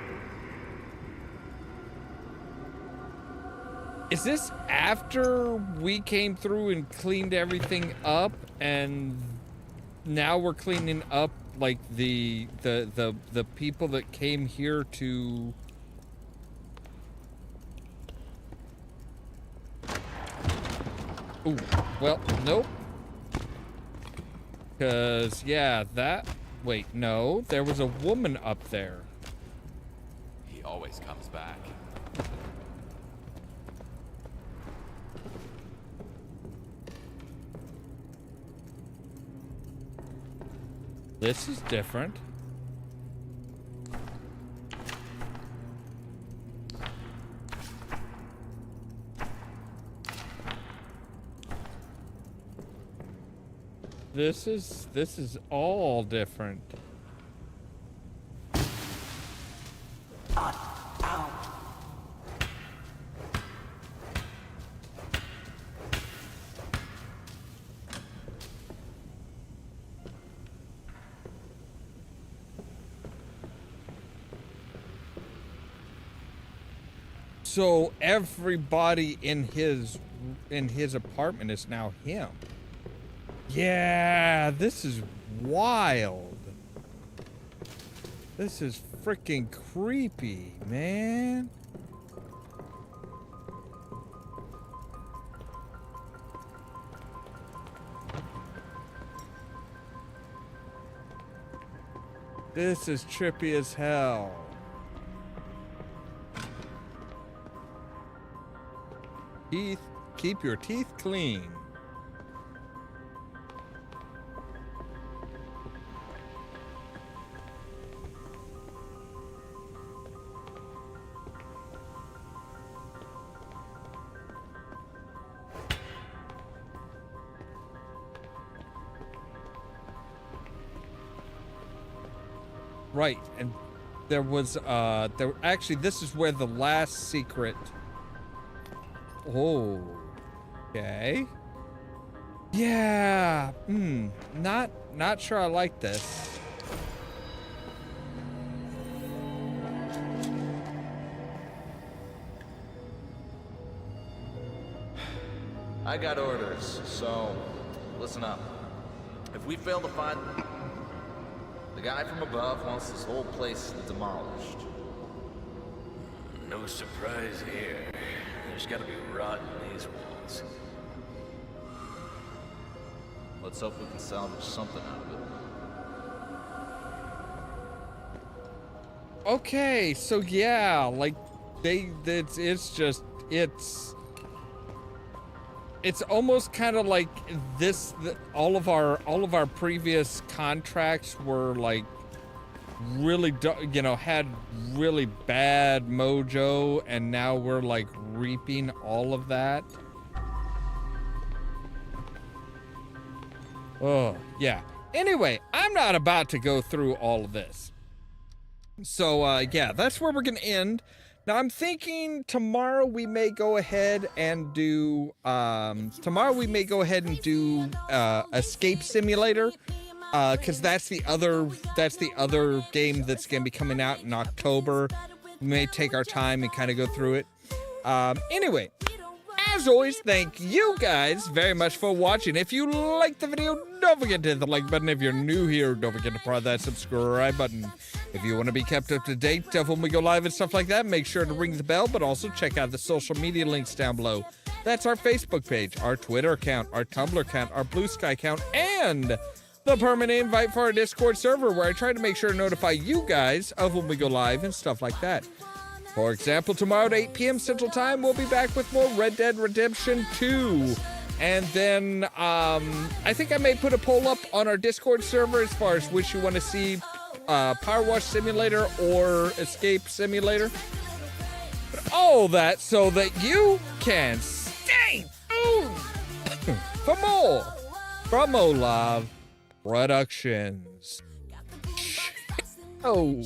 Is this after we came through and cleaned everything up, and now we're cleaning up like the people that came here to Ooh, well, nope. Cause yeah, wait, no, there was a woman up there. He always comes back. This is different. This is all different. So everybody in his apartment is now him. Yeah, this is wild. This is freaking creepy, man. This is trippy as hell. Keep your teeth clean. Right, and there was actually this is where the last secret. Oh, okay. Yeah, not sure I like this. I got orders, so listen up. If we fail to find the guy from above wants this whole place demolished. No surprise here. There's gotta be rot in these walls. Let's hope we can salvage something out of it. Okay, so yeah, like it's almost kind of like this. All of our previous contracts were like really, had really bad mojo, and now we're like reaping all of that. Oh yeah. Anyway, I'm not about to go through all of this. So, yeah, that's where we're going to end. Now, I'm thinking tomorrow we may go ahead and do, Escape Simulator, because that's the other game that's going to be coming out in October. We may take our time and kind of go through it. Anyway, as always, thank you guys very much for watching. If you liked the video, don't forget to hit the like button. If you're new here, don't forget to press that subscribe button. If you want to be kept up to date of when we go live and stuff like that, make sure to ring the bell, but also check out the social media links down below. That's our Facebook page, our Twitter account, our Tumblr account, our Blue Sky account, and the permanent invite for our Discord server, where I try to make sure to notify you guys of when we go live and stuff like that. For example, tomorrow at 8 p.m. Central Time, we'll be back with more Red Dead Redemption 2. And then, I think I may put a poll up on our Discord server as far as which you want to see, Power Wash Simulator or Escape Simulator. But all that so that you can stay tuned for more from Ollamh Productions. Oh.